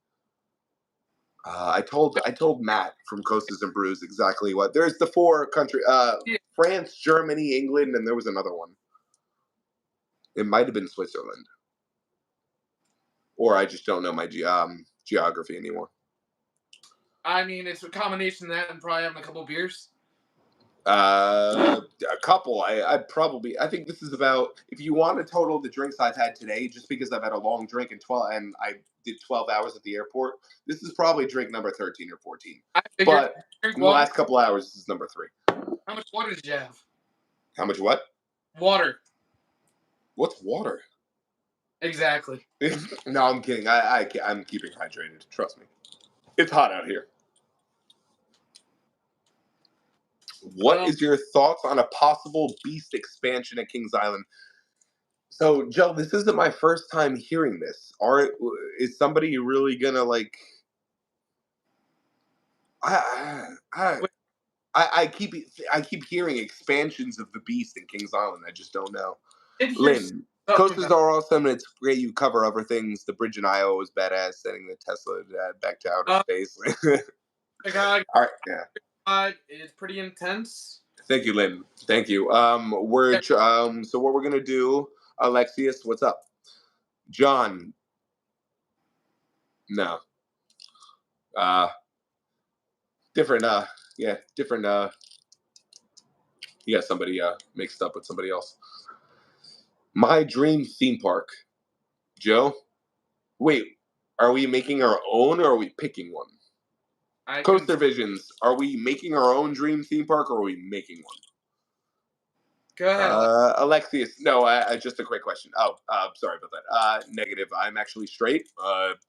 I told Matt from Coasters and Brews exactly what. There's the four country Yeah. France, Germany, England, and there was another one. It might have been Switzerland. Or I just don't know my geography anymore. I mean, it's a combination of that and probably having a couple beers. A couple. I think this is about, if you want to total the drinks I've had today, just because I've had a long drink and I did 12 hours at the airport. This is probably drink number 13 or 14. But in the last couple hours, this is number 3. How much water did you have? How much what? Water. What's water? Exactly. No, I'm kidding. I'm keeping hydrated. Trust me. It's hot out here. What is your thoughts on a possible Beast expansion at Kings Island? So, Joe, this isn't my first time hearing this. Is somebody really gonna like? I keep hearing expansions of the Beast in Kings Island. I just don't know. Lynn, coasters are awesome. And it's great you cover other things. The bridge in Iowa was badass, sending the Tesla back to outer space. All right, yeah. It's pretty intense. Thank you, Lynn. Thank you. So what we're gonna do, Alexius, what's up? John. No. Different. Different. You got somebody mixed up with somebody else. My dream theme park, Joe. Wait, are we making our own or are we picking one? Coaster Visions. Are we making our own dream theme park or are we making one? Go ahead, Alexius. No, just a quick question. Oh, sorry about that. Negative. I'm actually straight.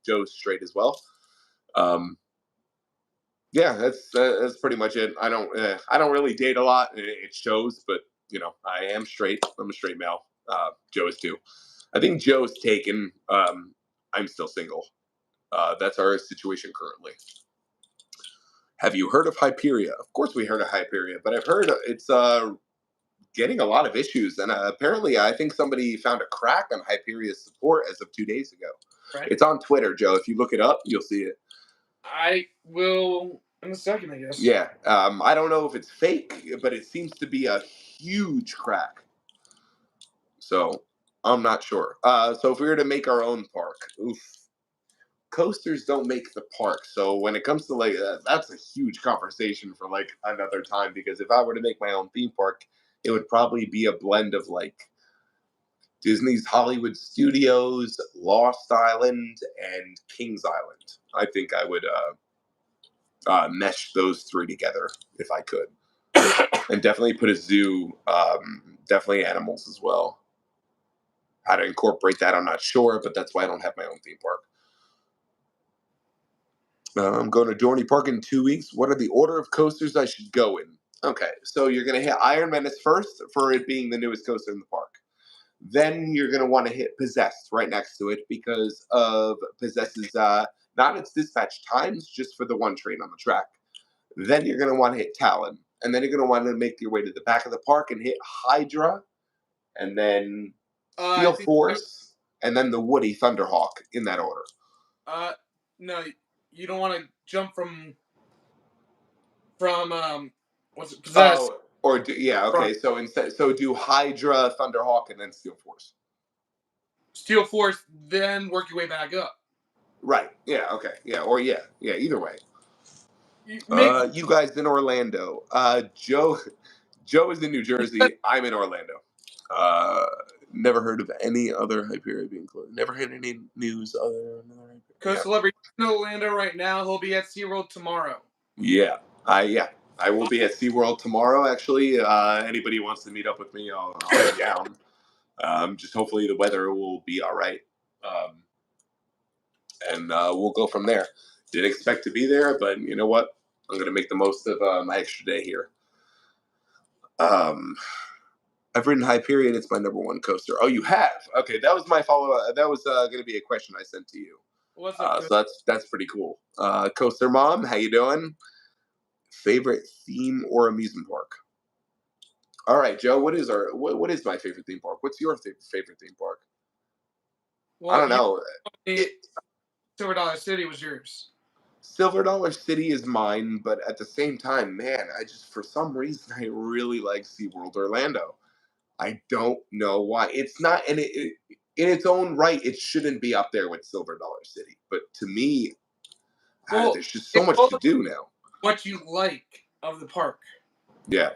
Joe's straight as well. Yeah, that's pretty much it. I don't really date a lot. It shows, but you know, I am straight. I'm a straight male. Joe is too. I think Joe's taken. I'm still single. That's our situation currently. Have you heard of Hyperia? Of course, we heard of Hyperia, but I've heard it's getting a lot of issues, and apparently, I think somebody found a crack on Hyperia's support as of 2 days ago. Right. It's on Twitter, Joe. If you look it up, you'll see it. I will in a second, I guess. Yeah, I don't know if it's fake, but it seems to be a huge crack. So I'm not sure. So if we were to make our own park, coasters don't make the park. So when it comes to like that's a huge conversation for like another time. Because if I were to make my own theme park, it would probably be a blend of like Disney's Hollywood Studios, Lost Island, and Kings Island. I think I would mesh those 3 together if I could. And definitely put a zoo, definitely animals as well. How to incorporate that, I'm not sure, but that's why I don't have my own theme park. I'm going to Dorney Park in 2 weeks. What are the order of coasters I should go in? Okay, so you're going to hit Iron Menace first for it being the newest coaster in the park. Then you're going to want to hit Possessed right next to it because of Possessed's not its dispatch times, just for the one train on the track. Then you're going to want to hit Talon. And then you're going to want to make your way to the back of the park and hit Hydra. And then Steel Force. And then the Woody Thunderhawk in that order. No, you don't want to jump from what's it, possess Oh, or yeah, from okay. So instead, so do Hydra, Thunderhawk, and then Steel Force. Steel Force, then work your way back up. Right. Yeah. Okay. Yeah. Or yeah. Yeah. Either way. You make You guys in Orlando. Joe is in New Jersey. I'm in Orlando. Uh, never heard of any other Hyperion being closed. Never heard any news other than another Hyperion. Coast Celebrity in Orlando right now. He'll be at SeaWorld tomorrow. Yeah. Yeah. I will be at SeaWorld tomorrow. Actually, anybody who wants to meet up with me, I'll be down. Just hopefully the weather will be all right, and we'll go from there. Didn't expect to be there, but you know what? I'm going to make the most of my extra day here. Um, I've ridden Hyperion. It's my number one coaster. Oh, you have? Okay, that was my follow. That was going to be a question I sent to you. What's up, So that's pretty cool. Coaster Mom, how you doing? Favorite theme or amusement park? All right, Joe. What is my favorite theme park? What's your favorite theme park? I Well, don't know. Silver Dollar City was yours. Silver Dollar City is mine, but at the same time, man, I just for some reason I really like SeaWorld Orlando. I don't know why. It's not, and in its own right, it shouldn't be up there with Silver Dollar City. But to me, Well, there's just so it's much all to do now. what you like of the park. Yeah,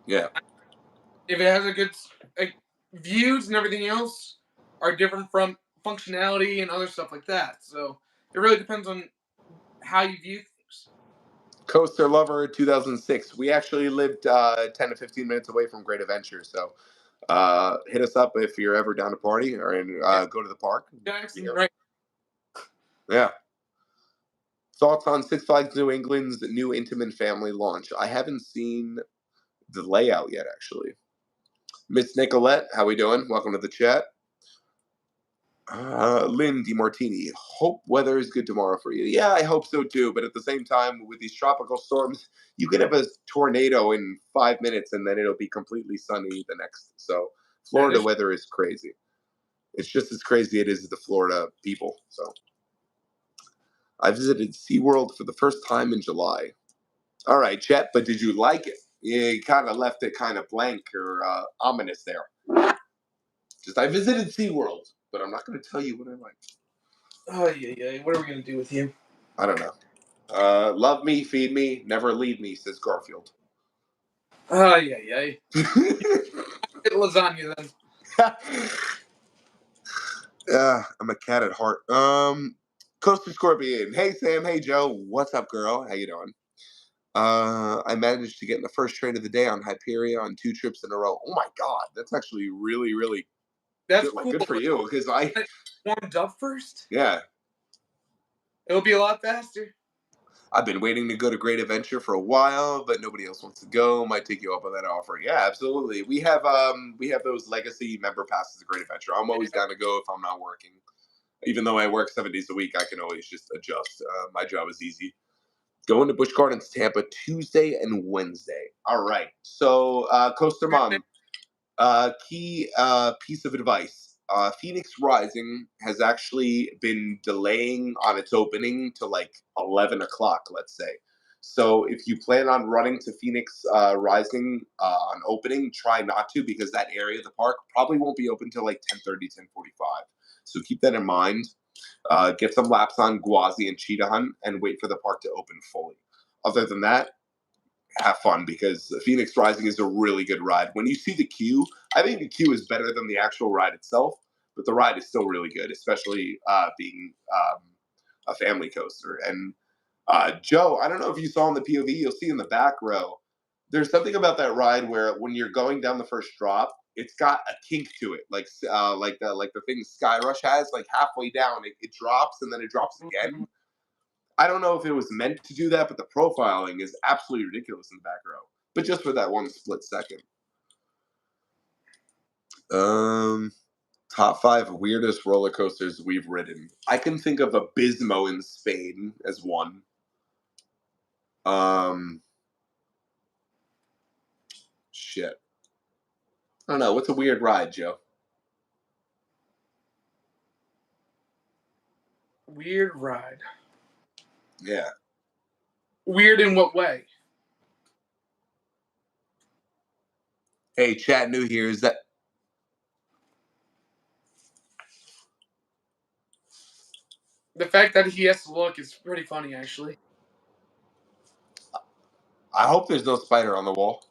yeah. If it has a good like views and everything else are different from functionality and other stuff like that. So it really depends on how you view things. Coaster Lover 2006. We actually lived 10 to 15 minutes away from Great Adventure. So hit us up if you're ever down to party or Yeah, go to the park. Jackson, Yeah. right? Yeah. Thoughts on Six Flags New England's new Intamin Family launch? I haven't seen the layout yet, actually. Miss Nicolette, how we doing? Welcome to the chat. Lynn DiMartini, hope weather is good tomorrow for you. Yeah, I hope so too. But at the same time, with these tropical storms, you could have a tornado in 5 minutes and then it'll be completely sunny the next. So That Florida is weather is crazy. It's just as crazy it is the Florida people. So I visited SeaWorld for the first time in July. All right, Chet, but did you like it? Yeah, you kind of left it kind of blank or ominous there. Just I visited SeaWorld, but I'm not going to tell you what I liked. Oh yeah. What are we gonna do with you? I don't know. Love me, feed me, never leave me, says Garfield. Oh yeah. Get lasagna then. I'm a cat at heart. Coaster Scorpion. Hey Sam. Hey Joe. What's up, girl? How you doing? I managed to get in the first train of the day on Hyperion on 2 trips in a row. Oh my god, that's actually really, really That's good. Like cool. good for you, because I, Warmed up first. yeah, It'll be a lot faster. I've been waiting to go to Great Adventure for a while, but nobody else wants to go. Might take you up on that offer. Yeah, absolutely. We have those legacy member passes to Great Adventure. I'm always Yeah. down to go if I'm not working. Even though I work 7 days a week, I can always just adjust. My job is easy. Going to Busch Gardens, Tampa, Tuesday and Wednesday. All right. So, Coaster Mom, key piece of advice. Phoenix Rising has actually been delaying on its opening to like 11 o'clock, let's say. So if you plan on running to Phoenix Rising on opening, try not to because that area of the park probably won't be open till like 10:30, 10:45. So keep that in mind. Get some laps on Gwazi and Cheetah Hunt and wait for the park to open fully. Other than that, have fun because Phoenix Rising is a really good ride. When you see the queue, I think the queue is better than the actual ride itself, but the ride is still really good, especially being a family coaster. And Joe, I don't know if you saw in the POV, you'll see in the back row, there's something about that ride where when you're going down the first drop, it's got a kink to it, like the thing Sky Rush has. Like halfway down, it drops and then it drops again. I don't know if it was meant to do that, but the profiling is absolutely ridiculous in the back row. But just for that one split second. Um, Top 5 weirdest roller coasters we've ridden. I can think of Abismo in Spain as one. Um, Shit. I don't know. What's a weird ride, Joe? Weird ride. Yeah. Weird in what way? Hey, chat new here. Is that The fact that he has to look is pretty funny, actually. I hope there's no spider on the wall.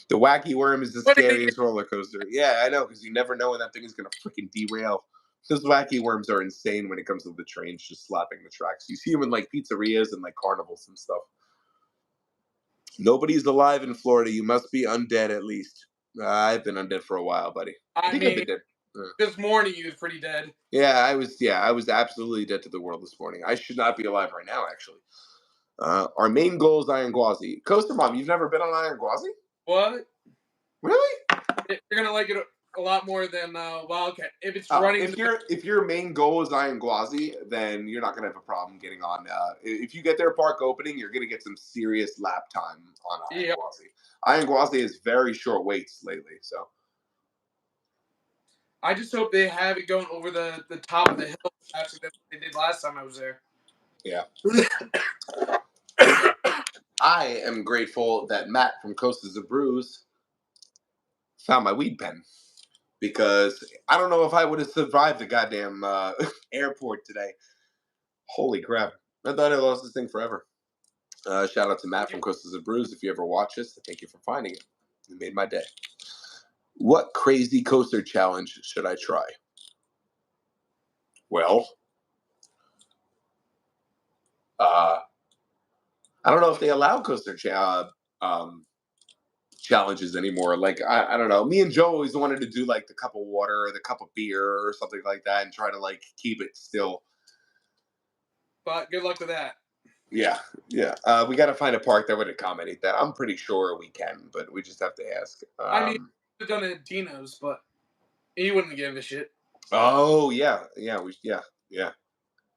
The wacky worm is the What do you think? scariest roller coaster. Yeah, I know, because you never know when that thing is going to freaking derail. Those wacky worms are insane when it comes to the trains just slapping the tracks. You see them in like pizzerias and like carnivals and stuff. Nobody's alive in Florida. You must be undead at least. I've been undead for a while, buddy. I I think I've mean, been dead. this morning he was pretty dead. Yeah, I was. Yeah, I was absolutely dead to the world this morning. I should not be alive right now, actually. Our main goal is Iron Gwazi. Coaster Mom, you've never been on Iron Gwazi? What? Really? You're gonna like it a lot more than Wildcat. If it's running, If your main goal is Iron Gwazi, then you're not gonna have a problem getting on. If you get their park opening, you're gonna get some serious lap time on Iron Gwazi. Iron Gwazi is very short waits lately, so. I just hope they have it going over the top of the hill. Actually, that's what they did last time I was there. Yeah. I am grateful that Matt from Coasters of Brews found my weed pen, because I don't know if I would have survived the goddamn airport today. Holy crap. I thought I lost this thing forever. Shout out to Matt from Coasters of Brews. If you ever watch this, thank you for finding it. You made my day. What crazy coaster challenge should I try? Well, I don't know if they allow coaster challenges anymore. Like, I don't know. Me and Joe always wanted to do like the cup of water or the cup of beer or something like that and try to like keep it still. But good luck with that. Yeah. We got to find a park that would accommodate that. I'm pretty sure we can, but we just have to ask. I mean, we've done it at Dino's, but he wouldn't give a shit. Oh yeah.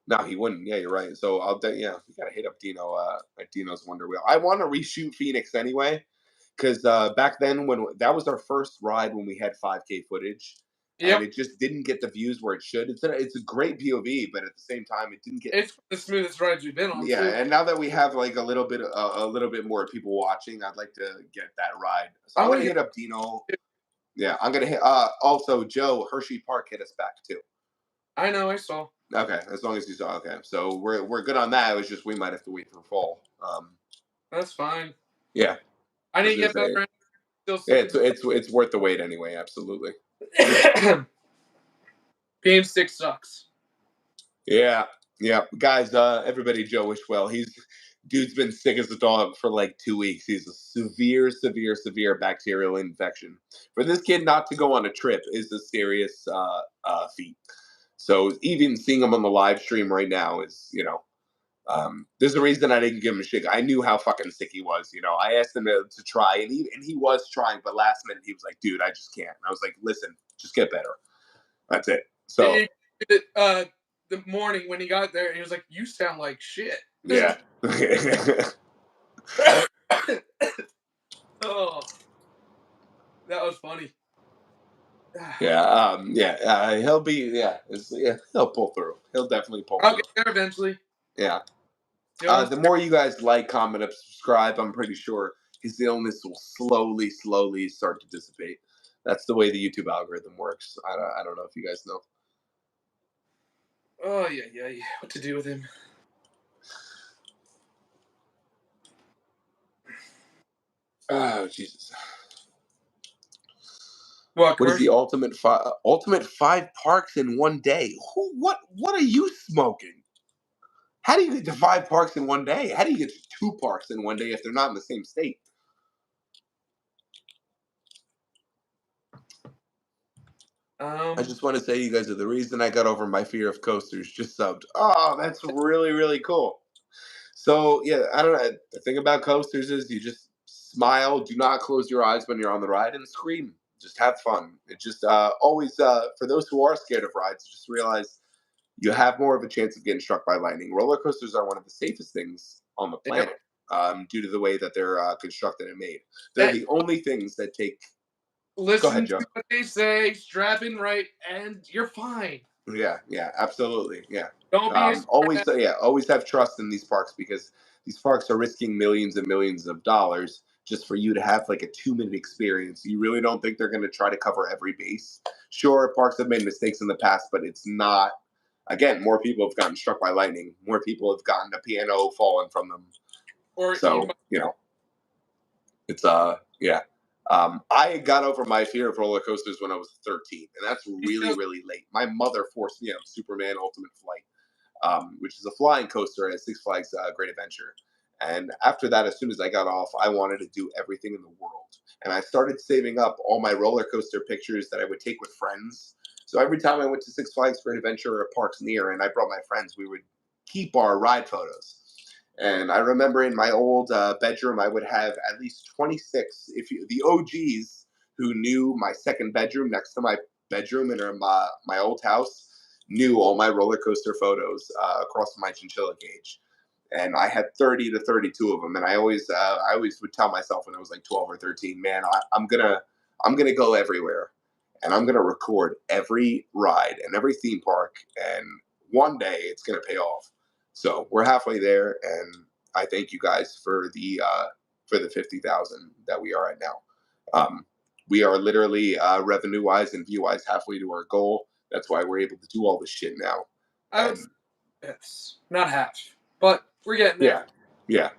No, he wouldn't. Yeah, you're right. So we gotta hit up Dino at Dino's Wonder Wheel. I want to reshoot Phoenix anyway, because back then when that was our first ride when we had 5K footage, and it just didn't get the views where it should. It's a great POV, but at the same time, it didn't get. It's the smoothest rides we've been on. Yeah, too. and now that we have like a little bit more people watching, I'd like to get that ride. So I'm gonna hit up Dino. Yeah, I'm gonna hit. Also, Joe Hershey Park hit us back too. I know, I saw. Okay, as long as you saw. Okay, so we're good on that. It was just we might have to wait for fall. That's fine. Yeah, I didn't get better. Yeah, it's worth the wait anyway. Absolutely. Game 6 sucks. Yeah, guys. Everybody, Joe Wishwell. Dude's been sick as a dog for like 2 weeks. He's a severe bacterial infection. For this kid not to go on a trip is a serious feat. So even seeing him on the live stream right now is, there's a reason I didn't give him a shit. I knew how fucking sick he was. I asked him to try, and he was trying, but last minute he was like, "Dude, I just can't." And I was like, "Listen, just get better." That's it. So the morning when he got there, he was like, "You sound like shit." Yeah. Oh, that was funny. He'll he'll pull through. He'll definitely pull through. I'll get there eventually. Yeah. The more you guys like, comment, and subscribe, I'm pretty sure his illness will slowly start to dissipate. That's the way the YouTube algorithm works. I don't know if you guys know. Oh yeah. What to do with him? Oh Jesus. What is the ultimate 5 parks in one day? What are you smoking? How do you get to 5 parks in one day? How do you get to 2 parks in one day if they're not in the same state? I just want to say you guys are the reason I got over my fear of coasters. Just subbed. Oh, that's really cool. So yeah, I don't know. The thing about coasters is you just smile. Do not close your eyes when you're on the ride and scream. Just have fun. It just always for those who are scared of rides, just realize you have more of a chance of getting struck by lightning. Roller coasters are one of the safest things on the planet due to the way that they're constructed and made. They're the only things that take. Listen Go ahead, Joe. to what they say, strap in right, and you're fine. Yeah, yeah, absolutely. Yeah. Don't be a Always, smart. yeah, always have trust in these parks because these parks are risking millions and millions of dollars just for you to have like a 2 minute experience. You really don't think they're going to try to cover every base? Sure, parks have made mistakes in the past, but it's not. Again, more people have gotten struck by lightning. More people have gotten a piano fallen from them. Or eaten So it's yeah. I got over my fear of roller coasters when I was 13, and that's really by really late. My mother forced me on Superman Ultimate Flight, which is a flying coaster at Six Flags Great Adventure. And after that, as soon as I got off, I wanted to do everything in the world. And I started saving up all my roller coaster pictures that I would take with friends. So every time I went to Six Flags Great Adventure or parks near, and I brought my friends, we would keep our ride photos. And I remember in my old bedroom, I would have at least 26. If you, the OGs who knew my second bedroom next to my bedroom in my old house knew all my roller coaster photos across my chinchilla cage. And I had 30 to 32 of them. And I always would tell myself when I was like 12 or 13, man, I'm gonna go everywhere, and I'm gonna record every ride and every theme park, and one day it's gonna pay off. So we're halfway there, and I thank you guys for the 50,000 that we are at now. We are literally revenue wise and view wise halfway to our goal. That's why we're able to do all this shit now. I would. And It's not half, but we're getting there. yeah, yeah,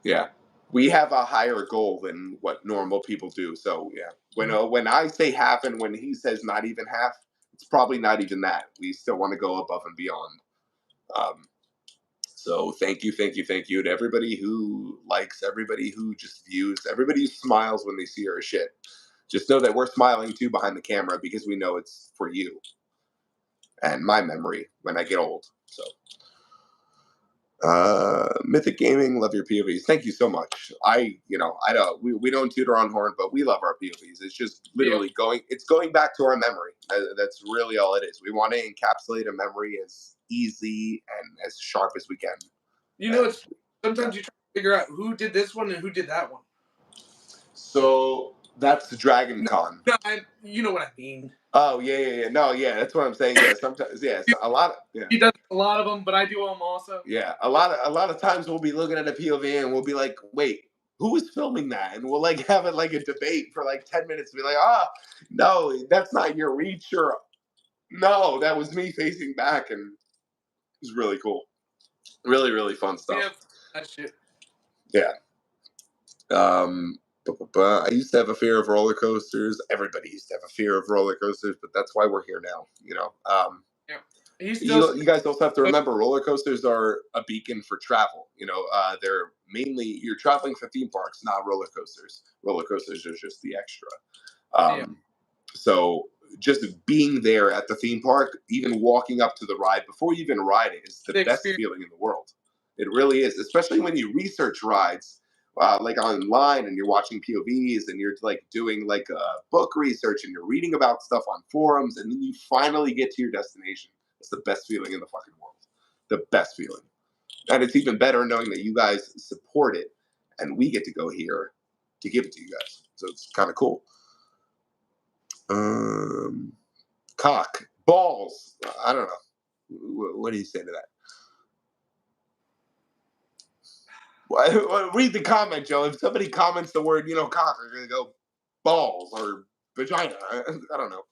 yeah. We have a higher goal than what normal people do. So yeah, when I say half and when he says not even half, it's probably not even that. We still want to go above and beyond. Um, So thank you to everybody who likes, everybody who just views, everybody who smiles when they see our shit. Just know that we're smiling too behind the camera because we know it's for you and my memory when I get old. So Mythic Gaming, love your POVs. Thank you so much. I don't we don't toot our own horn, but we love our POVs. It's just Yeah. literally going back to our memory. That's really all it is. We want to encapsulate a memory as easy and as sharp as we can. You know, And it's yeah. sometimes you try to figure out who did this one and who did that one. So that's the Dragon Con. No, you know what I mean. Oh yeah, yeah, yeah. No, yeah, that's what I'm saying. Yeah, sometimes, yeah, so a lot. Yeah, He does a lot of them, but I do them also. yeah. A lot of times we'll be looking at a POV and we'll be like, wait, who is filming that? And we'll like have it like a debate for like 10 minutes. Be like, no, that's not your reach, or no, that was me facing back, and it was really cool. Really, really fun We stuff. have that shit. Yeah. I used to have a fear of roller coasters. Everybody used to have a fear of roller coasters, but that's why we're here now. Yeah. He's still. You guys also have to remember roller coasters are a beacon for travel. They're mainly you're traveling for theme parks, not roller coasters. Roller coasters are just the extra. Yeah. So just being there at the theme park, even walking up to the ride before you even ride it, is the The best experience. feeling in the world. It really is, especially when you research rides. Like online and you're watching POVs and you're like doing like book research and you're reading about stuff on forums and then you finally get to your destination. It's the best feeling in the fucking world. The best feeling. And it's even better knowing that you guys support it and we get to go here to give it to you guys. So it's kind of cool. Um, Cock. Balls. I don't know. What do you say to that? Read the comment, Joe. If somebody comments the word, cock, they're going to go balls or vagina. I don't know.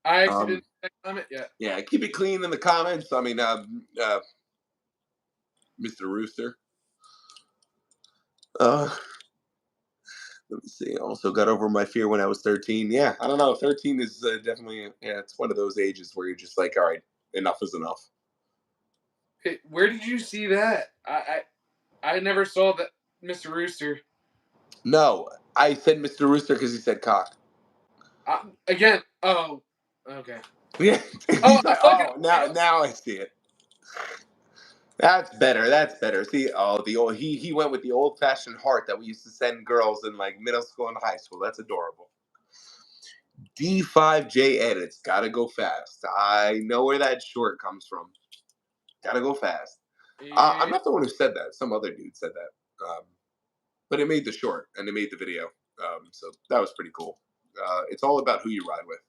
I actually Um, didn't comment yet. yeah, keep it clean in the comments. I mean, Mr. Rooster. Uh, Let me see. I also got over my fear when I was 13. Yeah, I don't know. 13 is definitely, yeah, it's one of those ages where you're just like, all right, enough is enough. Hey, where did you see that? I never saw that, Mr. Rooster. No, I said Mr. Rooster because he said cock. Again. Oh. Okay. Yeah, Oh, he's I'm like, looking. oh, now I see it. That's better. That's better. See, the old he went with the old fashioned heart that we used to send girls in like middle school and high school. That's adorable. D5J edits. Gotta go fast. I know where that short comes from. Gotta go fast. I'm Yeah. not the one who said that. Some other dude said that. But it made the short and it made the video. So that was pretty cool. It's all about who you ride with.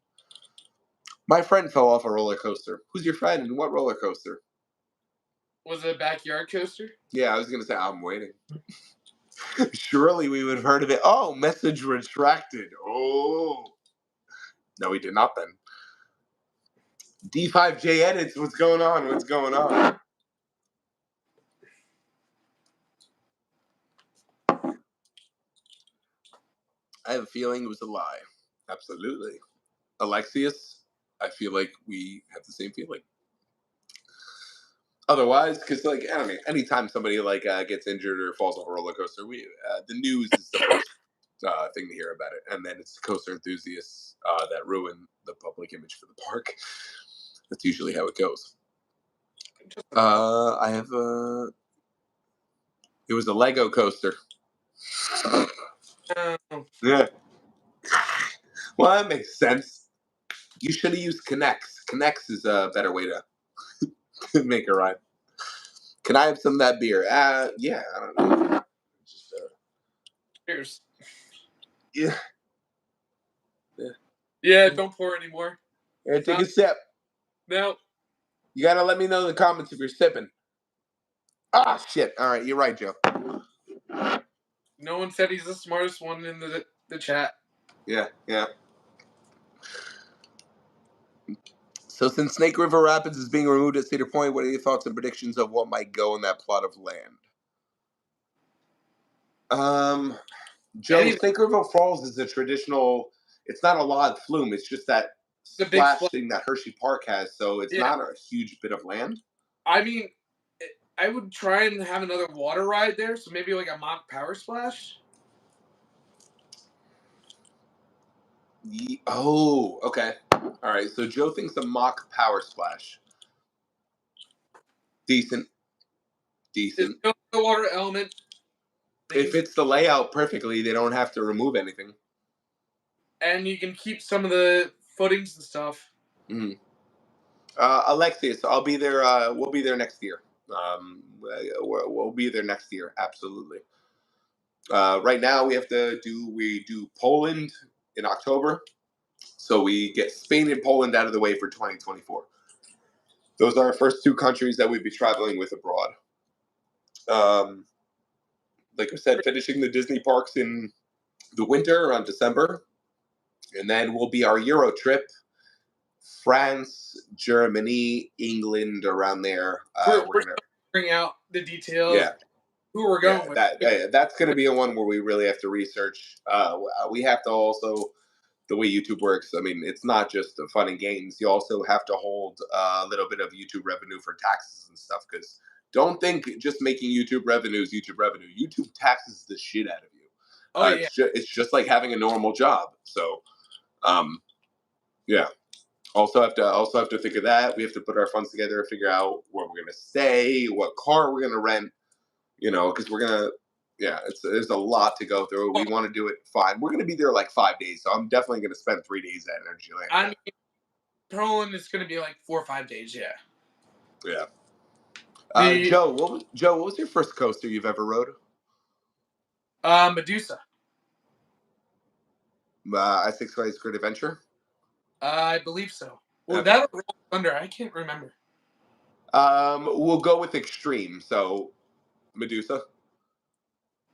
My friend fell off a roller coaster. Who's your friend and what roller coaster? Was it a backyard coaster? Yeah, I was going to say, I'm waiting. Surely we would have heard of it. Oh, message retracted. Oh. No, we did not then. D5J edits. What's going on? What's going on? I have a feeling it was a lie. Absolutely. Alexius, I feel like we have the same feeling. Otherwise, because like I don't know, anytime somebody like gets injured or falls off a roller coaster, the news is the first thing to hear about it, and then it's the coaster enthusiasts that ruin the public image for the park. That's usually how it goes. I have a. It was a Lego coaster. Yeah. Well, that makes sense. You should have used Connects. Connects is a better way to make a ride. Can I have some of that beer? Yeah, I don't know. Just, Cheers. yeah. Yeah, don't pour anymore. Here, take a sip. No. You gotta let me know in the comments if you're sipping. Ah, shit. All right, you're right, Joe. No one said he's the smartest one in the chat. Yeah. So since Snake River Rapids is being removed at Cedar Point, what are your thoughts and predictions of what might go in that plot of land? Joe, Snake River Falls is a traditional. It's not a live flume. It's just that splash thing that Hershey Park has. So it's not a huge bit of land. I mean, I would try and have another water ride there. So maybe like a mock power splash. Oh, okay. All right. So Joe thinks a mock power splash. Decent. There's no water element. If it's the layout perfectly, they don't have to remove anything. And you can keep some of the footings and stuff. Mm-hmm. Alexius, I'll be there. We'll be there next year. We'll be there next year. Absolutely. Right now, we do Poland in October. So we get Spain and Poland out of the way for 2024. Those are our first two countries that we'd be traveling with abroad. Like I said, finishing the Disney parks in the winter around December. And then will be our Euro trip. France, Germany, England, around there. We're going to bring out the details. Yeah. Who we're going with. That's going to be a one where we really have to research. We have to also, the way YouTube works, I mean, it's not just fun and games. You also have to hold a little bit of YouTube revenue for taxes and stuff, because don't think just making YouTube revenue is YouTube revenue. YouTube taxes the shit out of you. Oh, yeah. It's just like having a normal job. So, yeah. Also have to think of that. We have to put our funds together, figure out where we're gonna stay, what car we're gonna rent. Because we're gonna. Yeah, there's a lot to go through. We want to do it fine. We're gonna be there like 5 days, so I'm definitely gonna spend 3 days at Energyland. I mean, Poland is gonna be like 4 or 5 days. Yeah. Yeah. Joe, what was your first coaster you've ever rode? Medusa. Six Flags Great Adventure. I believe so. Well, that Roll Thunder, I can't remember. We'll go with Extreme. So, Medusa.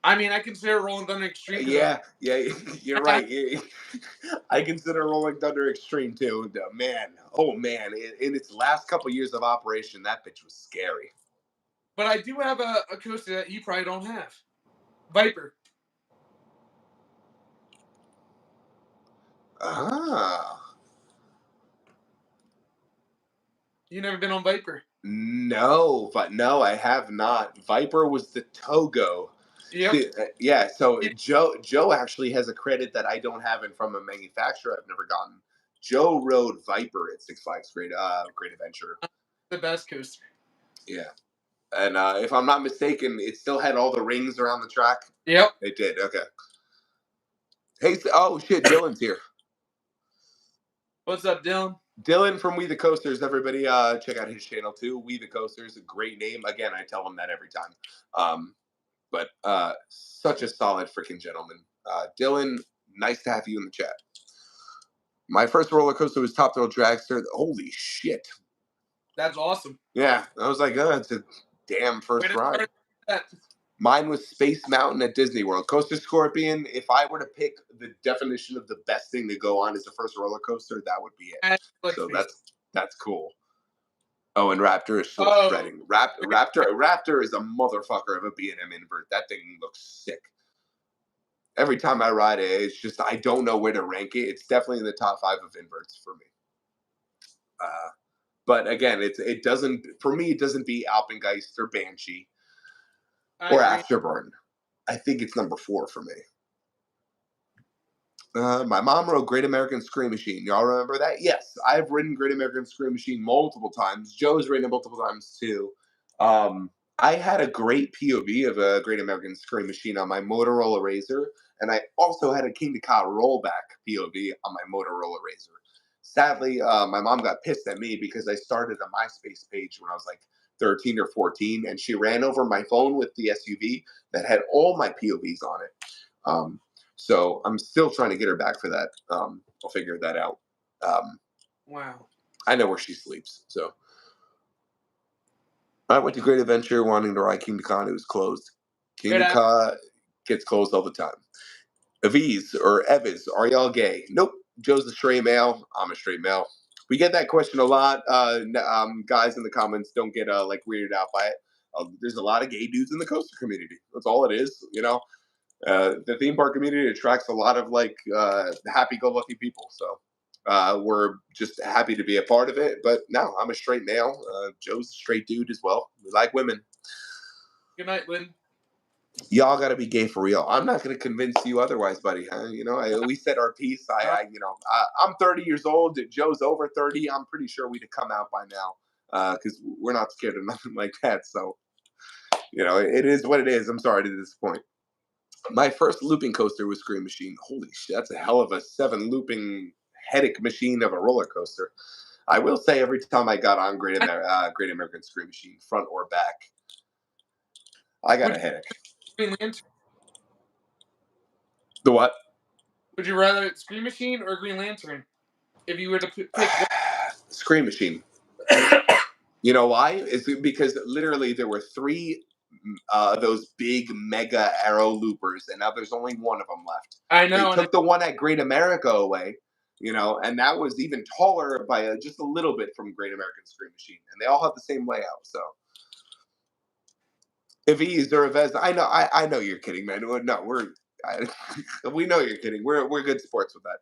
I mean, I consider Rolling Thunder Extreme. Yeah, you're right. I consider Rolling Thunder Extreme too. Man, in its last couple years of operation, that bitch was scary. But I do have a coaster that you probably don't have. Viper. Ah. You never been on Viper? No, I have not. Viper was the Togo. Yep. Yeah, so Joe actually has a credit that I don't have, and from a manufacturer I've never gotten. Joe rode Viper at Six Flags Great Adventure. The best coaster. Yeah. And if I'm not mistaken, it still had all the rings around the track. Yep. It did. Okay. Hey, oh shit, Dylan's here. What's up, Dylan? Dylan from We the Coasters. Everybody, check out his channel too. We the Coasters, a great name. Again, I tell him that every time. But such a solid freaking gentleman. Dylan, nice to have you in the chat. My first roller coaster was Top Thrill Dragster. Holy shit. That's awesome. Yeah, I was like, it's a damn first ride. That. Mine was Space Mountain at Disney World. Coaster Scorpion, if I were to pick the definition of the best thing to go on as the first roller coaster, that would be it. Like so that's cool. Oh, and Raptor is still shredding. Raptor is a motherfucker of a B&M invert. That thing looks sick. Every time I ride it, it's just, I don't know where to rank it. It's definitely in the top 5 of inverts for me. But again, it doesn't, for me, it doesn't beat Alpengeist or Banshee or Afterburn. I think it's number 4 for me. My mom rode Great American Scream Machine. Y'all remember that? Yes, I've ridden Great American Scream Machine multiple times. Joe's ridden it multiple times too. I had a great POV of a Great American Scream Machine on my Motorola Razr, and I also had a King to Cod rollback POV on my Motorola Razr. Sadly, my mom got pissed at me because I started a MySpace page when I was like 13 or 14, and she ran over my phone with the SUV that had all my POVs on it. So I'm still trying to get her back for that. I'll figure that out. Wow. I know where she sleeps. So I went to Great Adventure wanting to ride King to Cod. It was closed. King to Cod gets closed all the time. Aviz or Evis, are y'all gay? Nope. Joe's a straight male. I'm a straight male. We get that question a lot. Guys in the comments don't get like weirded out by it. There's a lot of gay dudes in the coaster community. That's all it is, you know. The theme park community attracts a lot of like happy-go-lucky people, so we're just happy to be a part of it. But no, I'm a straight male. Joe's a straight dude as well. We like women. Good night, Lynn. Y'all got to be gay for real. I'm not going to convince you otherwise, buddy. You know, we said our piece. I'm 30 years old. Joe's over 30. I'm pretty sure we'd have come out by now because we're not scared of nothing like that. So, you know, it is what it is. I'm sorry to disappoint. My first looping coaster was Scream Machine. Holy shit, that's a hell of a 7 looping headache machine of a roller coaster. I will say every time I got on Great American Scream Machine, front or back, I got a headache. Green Lantern. The what? Would you rather Scream Machine or Green Lantern? If you were to pick one. Scream Machine. You know why? It's because literally there were 3 those big mega arrow loopers, and now there's only one of them left. I know. They took the one at Great America away, you know, and that was even taller by just a little bit from Great American Scream Machine, and they all have the same layout. So, if he's or Vez, I know you're kidding, man. No, we know you're kidding. We're good sports with that.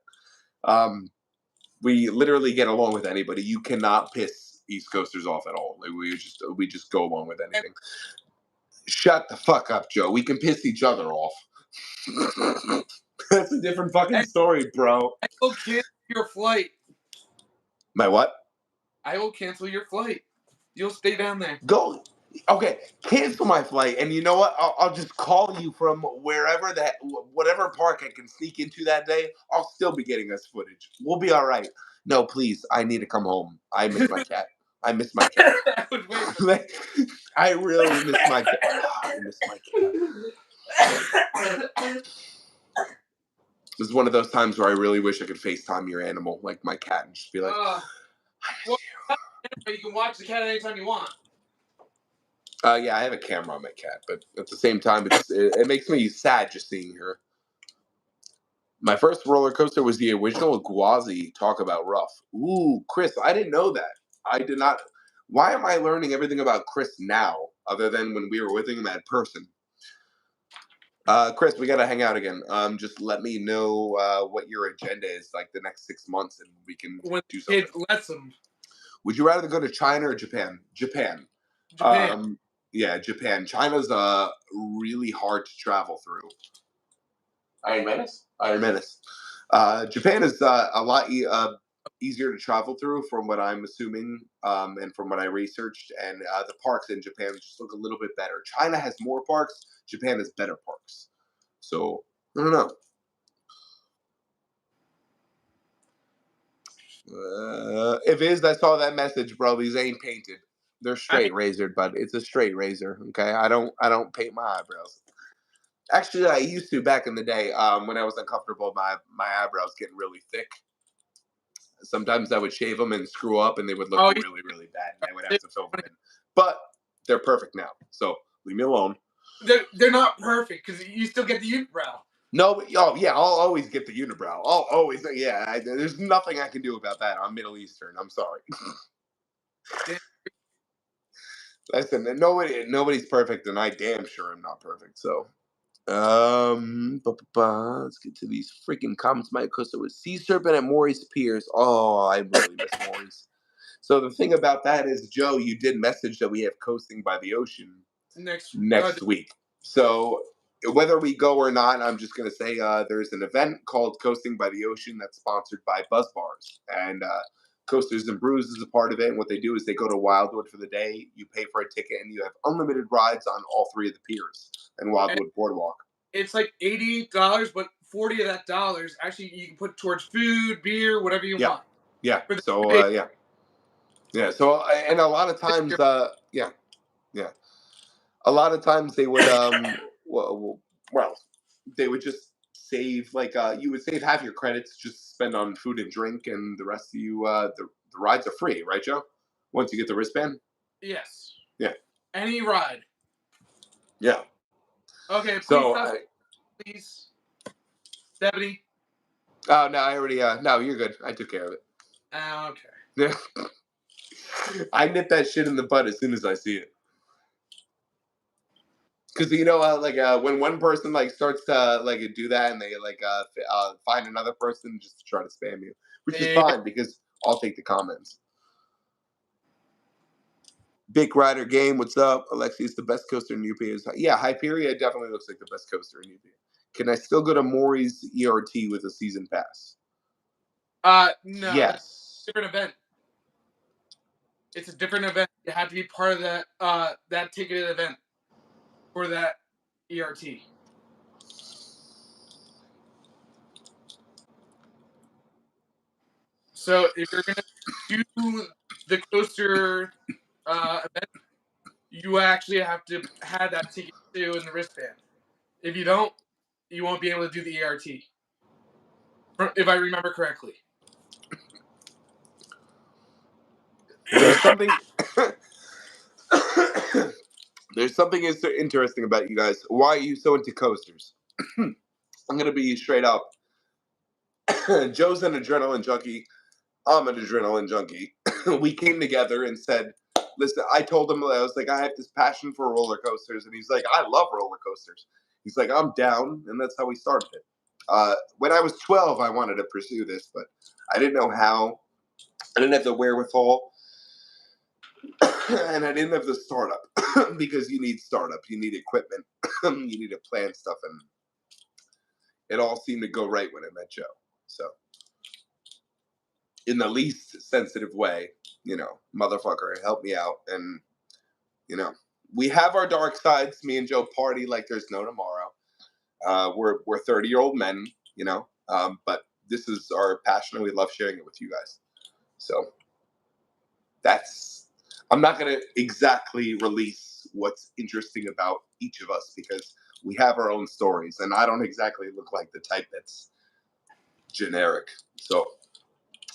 We literally get along with anybody. You cannot piss East Coasters off at all. Like, we just go along with anything. Shut the fuck up, Joe. We can piss each other off. That's a different fucking story, bro. I will cancel your flight. My what? I will cancel your flight. You'll stay down there. Go. Okay, cancel my flight, and you know what? I'll just call you from whatever park I can sneak into that day. I'll still be getting us footage. We'll be all right. No, please, I need to come home. I miss my cat. I miss my cat. I really miss my cat. I miss my cat. This is one of those times where I really wish I could FaceTime your animal, like my cat, and just be like, well, you can watch the cat anytime you want. Yeah, I have a camera on my cat, but at the same time, it makes me sad just seeing her. My first roller coaster was the original Gwazi. Talk about rough. Ooh, Chris, I didn't know that. I did not. Why am I learning everything about Chris now, other than when we were with him at person? Chris, we got to hang out again. Just let me know what your agenda is like the next 6 months, and we can do something. Kid lets them. Would you rather go to China or Japan? Japan. Yeah, Japan. China's really hard to travel through. Iron Menace. Japan is a lot easier to travel through, from what I'm assuming, and from what I researched. And the parks in Japan just look a little bit better. China has more parks. Japan has better parks. So I don't know. If it is, I saw that message, bro. These ain't painted. They're straight razored, but it's a straight razor. Okay, I don't paint my eyebrows. Actually, I used to back in the day when I was uncomfortable. My eyebrows getting really thick. Sometimes I would shave them and screw up, and they would look Oh, really, really bad, and I would have to fill them in. But they're perfect now, so leave me alone. they're not perfect because you still get the unibrow. No, oh yeah, I'll always get the unibrow. I'll always, yeah. There's nothing I can do about that. I'm Middle Eastern. I'm sorry. Listen, nobody's perfect, and I damn sure am not perfect. So, let's get to these freaking comments. My coaster was Sea Serpent at Maury's Piers. Oh, I really miss Maury's. So the thing about that is, Joe, you did message that we have Coasting by the Ocean next week. So whether we go or not, I'm just going to say there's an event called Coasting by the Ocean that's sponsored by Buzz Bars. And Coasters and Brews is a part of it. And what they do is they go to Wildwood for the day. You pay for a ticket, and you have unlimited rides on all 3 of the piers and Wildwood Boardwalk. It's like $80, but 40 of that dollars actually you can put towards food, beer, whatever you want. Yeah. So yeah. Yeah. So and a lot of times, yeah. A lot of times they would well they would just save like you would save half your credits just spend on food and drink, and the rest of you the rides are free, right, Joe? Once you get the wristband. Yes. Yeah. Any ride. Yeah. Okay, please So stop, please. Stephanie. Oh no, I already no, you're good. I took care of it. Okay. Yeah. I nip that shit in the bud as soon as I see it. Because when one person like starts to like do that, and they like find another person just to try to spam you, which is fine because I'll take the comments. Big Rider Game, what's up? Alexi's the best coaster in UP is Hyperia definitely looks like the best coaster in UP. Can I still go to Maury's ERT with a season pass? No. Yes. Different event. It's a different event. You have to be part of that ticketed event for that ERT. So if you're gonna do the coaster event, you actually have to have that ticket too in the wristband. If you don't, you won't be able to do the ERT. If I remember correctly. There's something. There's something interesting about you guys. Why are you so into coasters? I'm gonna be straight up. Joe's an adrenaline junkie. I'm an adrenaline junkie. We came together and said, listen, I told him, I was like, I have this passion for roller coasters. And he's like, I love roller coasters. He's like, I'm down. And that's how we started it. When I was 12, I wanted to pursue this, but I didn't know how. I didn't have the wherewithal. And I didn't have the startup because you need startup. You need equipment. You need to plan stuff. And it all seemed to go right when I met Joe. So in the least sensitive way, motherfucker, help me out. And, we have our dark sides. Me and Joe party like there's no tomorrow. We're 30-year-old men, but this is our passion, and we love sharing it with you guys. So I'm not going to exactly release what's interesting about each of us because we have our own stories, and I don't exactly look like the type that's generic. So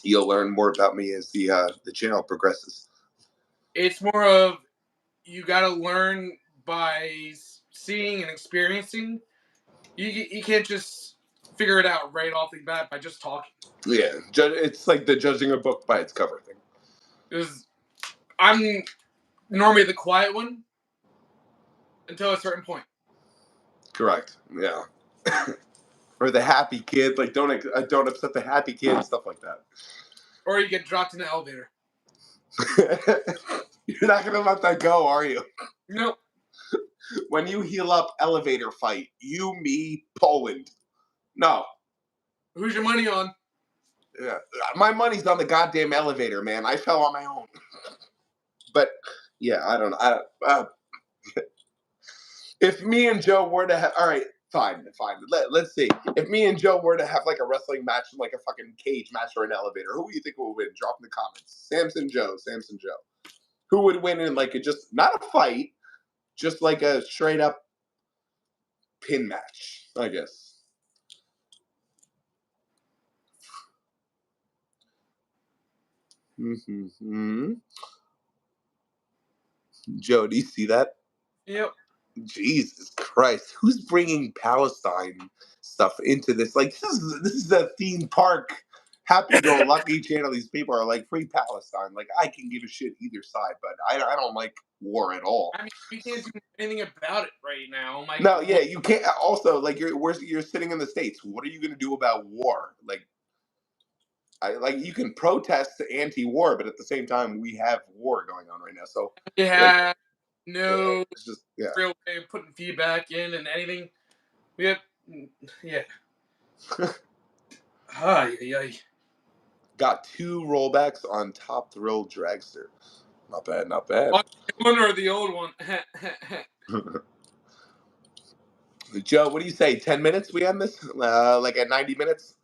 you'll learn more about me as the channel progresses. It's more of you got to learn by seeing and experiencing. You can't just figure it out right off the bat by just talking. Yeah, it's like the judging a book by its cover thing. Because I'm normally the quiet one until a certain point. Correct. Yeah. Or the happy kid, like don't upset the happy kid, stuff like that. Or you get dropped in the elevator. You're not gonna let that go, are you? Nope. When you heal up elevator fight, you, me, Poland. No. Who's your money on? Yeah, my money's on the goddamn elevator, man. I fell on my own. But yeah, I don't know. If me and Joe were to have, all right, fine. Let's see. If me and Joe were to have like a wrestling match in like a fucking cage match or an elevator, who do you think would win? Drop in the comments. Samson Joe. Who would win in like just not a fight, just like a straight up pin match, I guess. Mm-hmm. Joe, do you see that? Yep. Jesus Christ, who's bringing Palestine stuff into this? Like, this is a theme park, happy-go-lucky channel. These people are like, free Palestine. Like, I can give a shit either side, but I don't like war at all. I mean, we can't do anything about it right now. Like, No, yeah, you can't. Also, like, you're sitting in the States. What are you going to do about war? Like, you can protest anti-war, but at the same time, we have war going on right now. So, we like, have no it's just, yeah. real way of putting feedback in and anything. We have, yeah. Ay, ay, ay. Got 2 rollbacks on Top Thrill Dragster. Not bad, not bad. Oh, the new one or the old one? Joe, what do you say? 10 minutes we end this? Like at 90 minutes?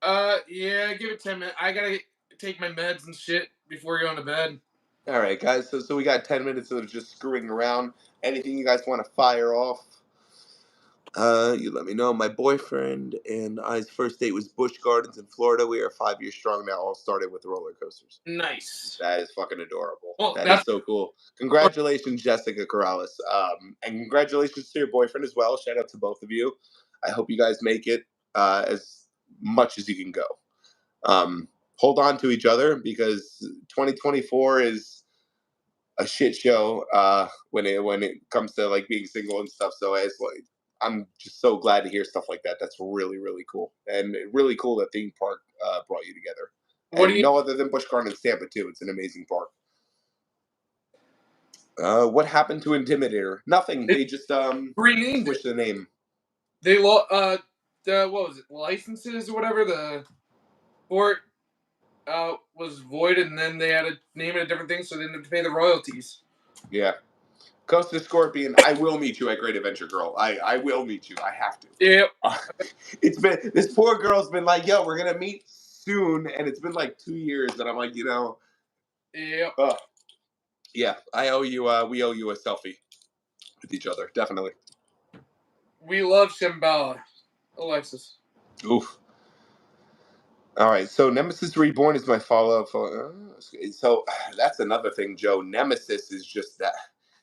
Yeah, give it 10 minutes. I gotta take my meds and shit before going to bed. All right, guys. So we got 10 minutes of just screwing around. Anything you guys want to fire off? You let me know. My boyfriend and I's first date was Busch Gardens in Florida. We are 5 years strong now. All started with roller coasters. Nice. That is fucking adorable. Well, That is that's so cool. Congratulations, Jessica Corrales. And congratulations to your boyfriend as well. Shout out to both of you. I hope you guys make it as much as you can go. Hold on to each other because 2024 is a shit show when it comes to like being single and stuff. So it's like I'm just so glad to hear stuff like that. That's really really cool and really cool that theme park brought you together. what do And you no other than Busch Gardens Tampa too. It's an amazing park. What happened to Intimidator? Nothing. it They just renamed it. switched the name. They the what was it, licenses or whatever, the for it was voided, and then they had to name it a different thing so they didn't have to pay the royalties. Yeah. Costa Scorpion, I will meet you at Great Adventure Girl. I will meet you. I have to. Yep. It's been this poor girl's been like, yo, we're gonna meet soon, and it's been like 2 years, and I'm like, Yep. Yeah, I owe you. We owe you a selfie with each other, definitely. We love Shambhala, Alexis. Oof. All right, so Nemesis Reborn is my follow-up. So that's another thing, Joe. Nemesis is just that.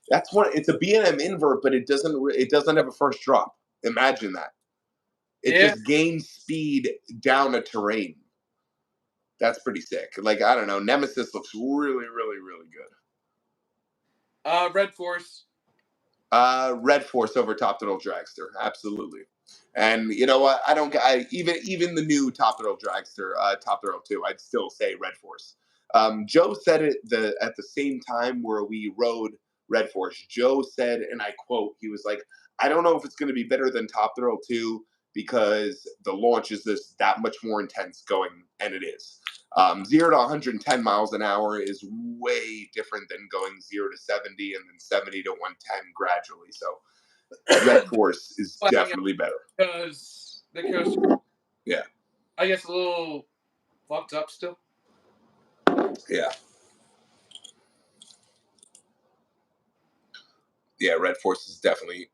That's one. It's a B&M invert, but it doesn't have a first drop. Imagine that. It Yeah. just gains speed down a terrain. That's pretty sick. Like I don't know, Nemesis looks really, really, really good. Red Force. Red Force over Top Thrill Dragster, absolutely. And you know what? Even the new Top Thrill Dragster, Top Thrill 2, I'd still say Red Force. Joe said it at the same time where we rode Red Force. Joe said, and I quote, he was like, "I don't know if it's going to be better than Top Thrill 2 because the launch is that much more intense going, and it is." 0 to 110 miles an hour is way different than going 0 to 70 and then 70 to 110 gradually. So Red Force is definitely better. Because the coaster, Yeah. I guess, a little fucked up still. Yeah. Yeah, Red Force is definitely.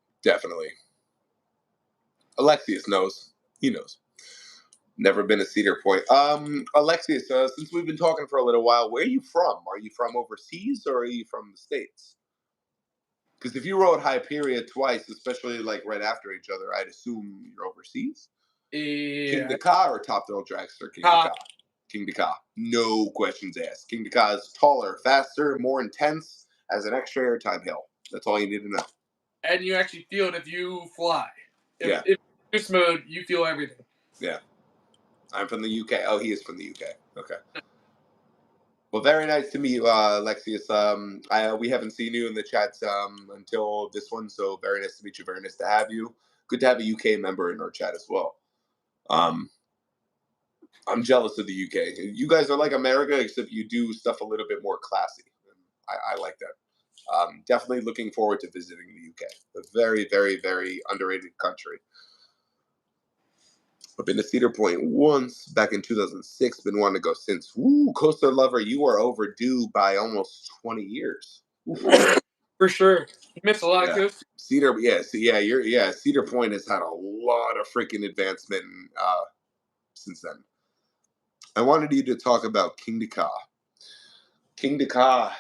Alexius knows. He knows. Never been to Cedar Point. Alexius, since we've been talking for a little while, where are you from? Are you from overseas or are you from the States? Because if you rode Hyperia twice, especially like right after each other, I'd assume you're overseas. King Yeah. Dakar or Top Thrill Dragster? King Dakar. King Dakar. No questions asked. King Dakar is taller, faster, more intense, has an extra airtime hill. That's all you need to know. And you actually feel it if you fly. Yeah. If this mode, you feel everything. Yeah. I'm from the UK. Oh, he is from the UK. Okay. Well, very nice to meet you, Alexius. We haven't seen you in the chats until this one, so very nice to meet you. Very nice to have you. Good to have a UK member in our chat as well. I'm jealous of the UK. You guys are like America, except you do stuff a little bit more classy. I like that. Definitely looking forward to visiting the UK. A very, very, very underrated country. I've been to Cedar Point once back in 2006. Been wanting to go since. Woo, coaster lover, you are overdue by almost 20 years. For sure. You missed a lot of coasters. Cedar, Cedar Point has had a lot of freaking advancement since then. I wanted you to talk about King Dakar. King Dakar.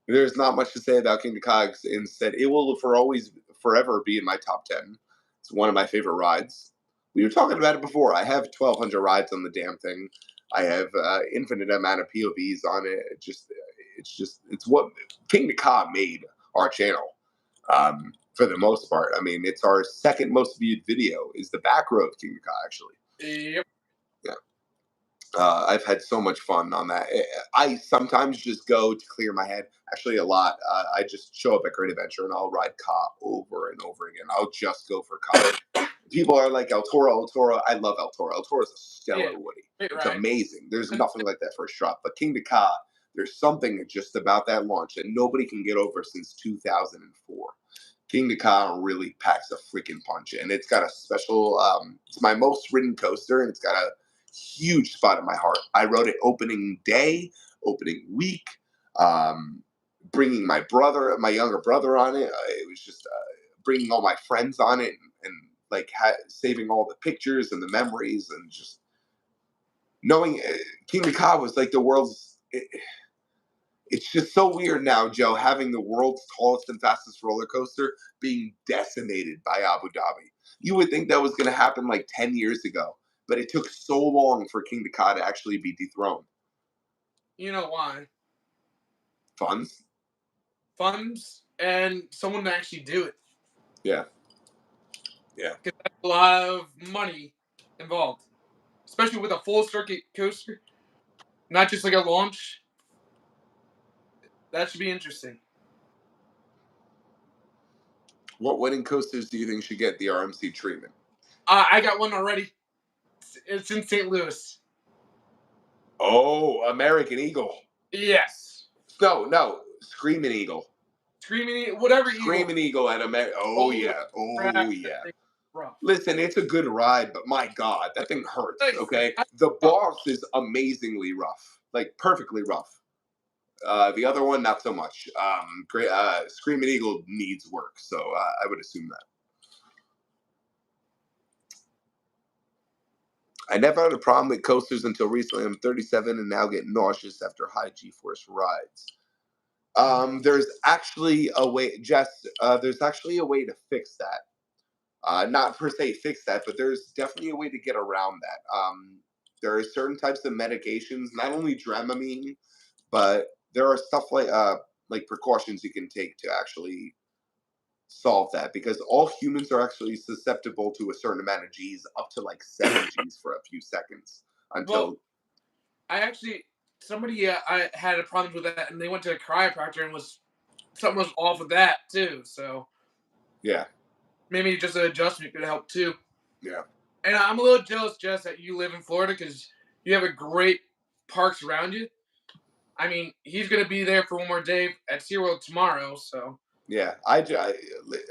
There's not much to say about King Dakar. Instead, it will forever be in my top 10. It's one of my favorite rides. We were talking about it before. I have 1,200 rides on the damn thing. I have infinite amount of POVs on it. It's what King Dakar made our channel. For the most part, I mean, it's our second most viewed video. Is the back row of King Dakar actually? Yep. Yeah. I've had so much fun on that. I sometimes just go to clear my head. Actually, a lot. I just show up at Great Adventure and I'll ride Ka over and over again. I'll just go for Ka. People are like El Toro, El Toro. I love El Toro. El Toro is a stellar Woody. It's amazing. There's nothing like that for a shot. But King Ka, there's something just about that launch that nobody can get over since 2004. King Ka really packs a freaking punch, and it's got a special. It's my most ridden coaster, and it's got a huge spot in my heart. I rode it opening day, opening week, bringing my younger brother on it. It was just bringing all my friends on it, and like saving all the pictures and the memories, and just knowing King Ka was like the world's. It's just so weird now, Joe, having the world's tallest and fastest roller coaster being decimated by Abu Dhabi. You would think that was going to happen like 10 years ago, but it took so long for King Ka to actually be dethroned. You know why? Funds? Funds and someone to actually do it. Yeah. Yeah. Because that's a lot of money involved, especially with a full circuit coaster, not just like a launch. That should be interesting. What wedding coasters do you think should get the RMC treatment? I got one already. It's in St. Louis. Oh, American Eagle. Yes. No. Screaming Eagle. Whatever Screaming Eagle at American. Oh, yeah. Oh, yeah. Rough. Listen, it's a good ride, but my God, that thing hurts, okay? The boss is amazingly rough. Like, perfectly rough. The other one, not so much. Screaming Eagle needs work, so I would assume that. I never had a problem with coasters until recently. I'm 37 and now get nauseous after high G-force rides. There's actually a way, Jess. There's actually a way to fix that. Not per se fix that, but there's definitely a way to get around that. There are certain types of medications, not only Dramamine, but there are stuff like precautions you can take to actually solve that, because all humans are actually susceptible to a certain amount of G's, up to like 7 G's for a few seconds until. Well, somebody I had a problem with that, and they went to a chiropractor and something was off with that too. So Yeah. Maybe just an adjustment could help too. Yeah. And I'm a little jealous, Jess, that you live in Florida because you have a great parks around you. I mean, he's going to be there for one more day at SeaWorld tomorrow, so. Yeah,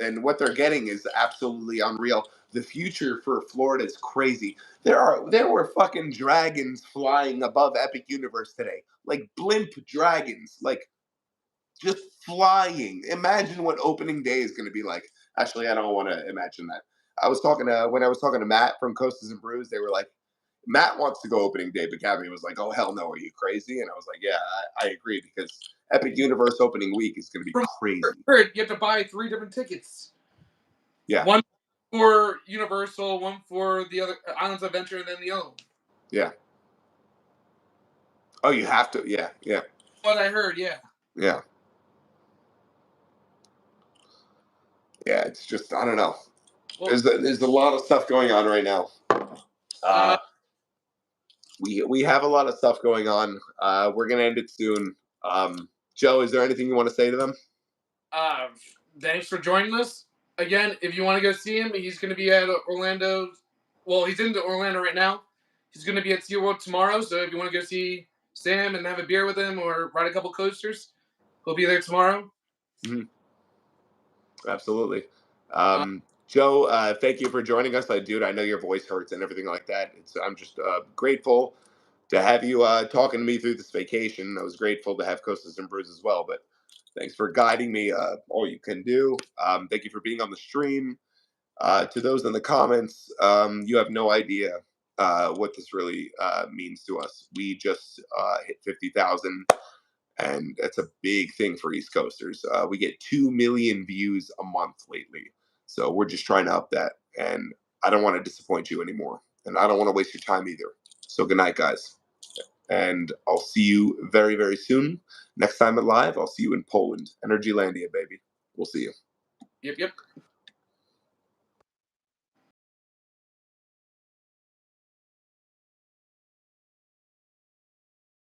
and what they're getting is absolutely unreal. The future for Florida is crazy. There were fucking dragons flying above Epic Universe today, like blimp dragons, like just flying. Imagine what opening day is going to be like. Actually, I don't want to imagine that. When I was talking to Matt from Coasters and Brews, they were like, Matt wants to go opening day, but Gabby was like, "Oh hell no, are you crazy?" And I was like, "Yeah, I agree, because Epic Universe opening week is going to be crazy." You have to buy 3 different tickets. Yeah. One for Universal, one for the other Islands of Adventure, and then the other one. Yeah. Oh, you have to. Yeah. Yeah. What I heard, yeah. Yeah. Yeah. It's just, I don't know. Well, there's a lot of stuff going on right now. We have a lot of stuff going on. We're gonna end it soon. Joe, is there anything you want to say to them? Thanks for joining us. Again, if you want to go see him, he's going to be at Orlando. Well, he's in Orlando right now. He's going to be at SeaWorld tomorrow. So if you want to go see Sam and have a beer with him or ride a couple coasters, he'll be there tomorrow. Mm-hmm. Absolutely. Joe, thank you for joining us. I know your voice hurts and everything like that. I'm just grateful to have you talking to me through this vacation. I was grateful to have Coasters and Brews as well, but thanks for guiding me all you can do. Thank you for being on the stream. To those in the comments, you have no idea what this really means to us. We just hit 50,000, And that's a big thing for East Coasters. We get 2 million views a month lately. So we're just trying to up that. And I don't want to disappoint you anymore. And I don't want to waste your time either. So good night, guys. And I'll see you very, very soon. Next time at live, I'll see you in Poland. Energylandia, baby. We'll see you. Yep.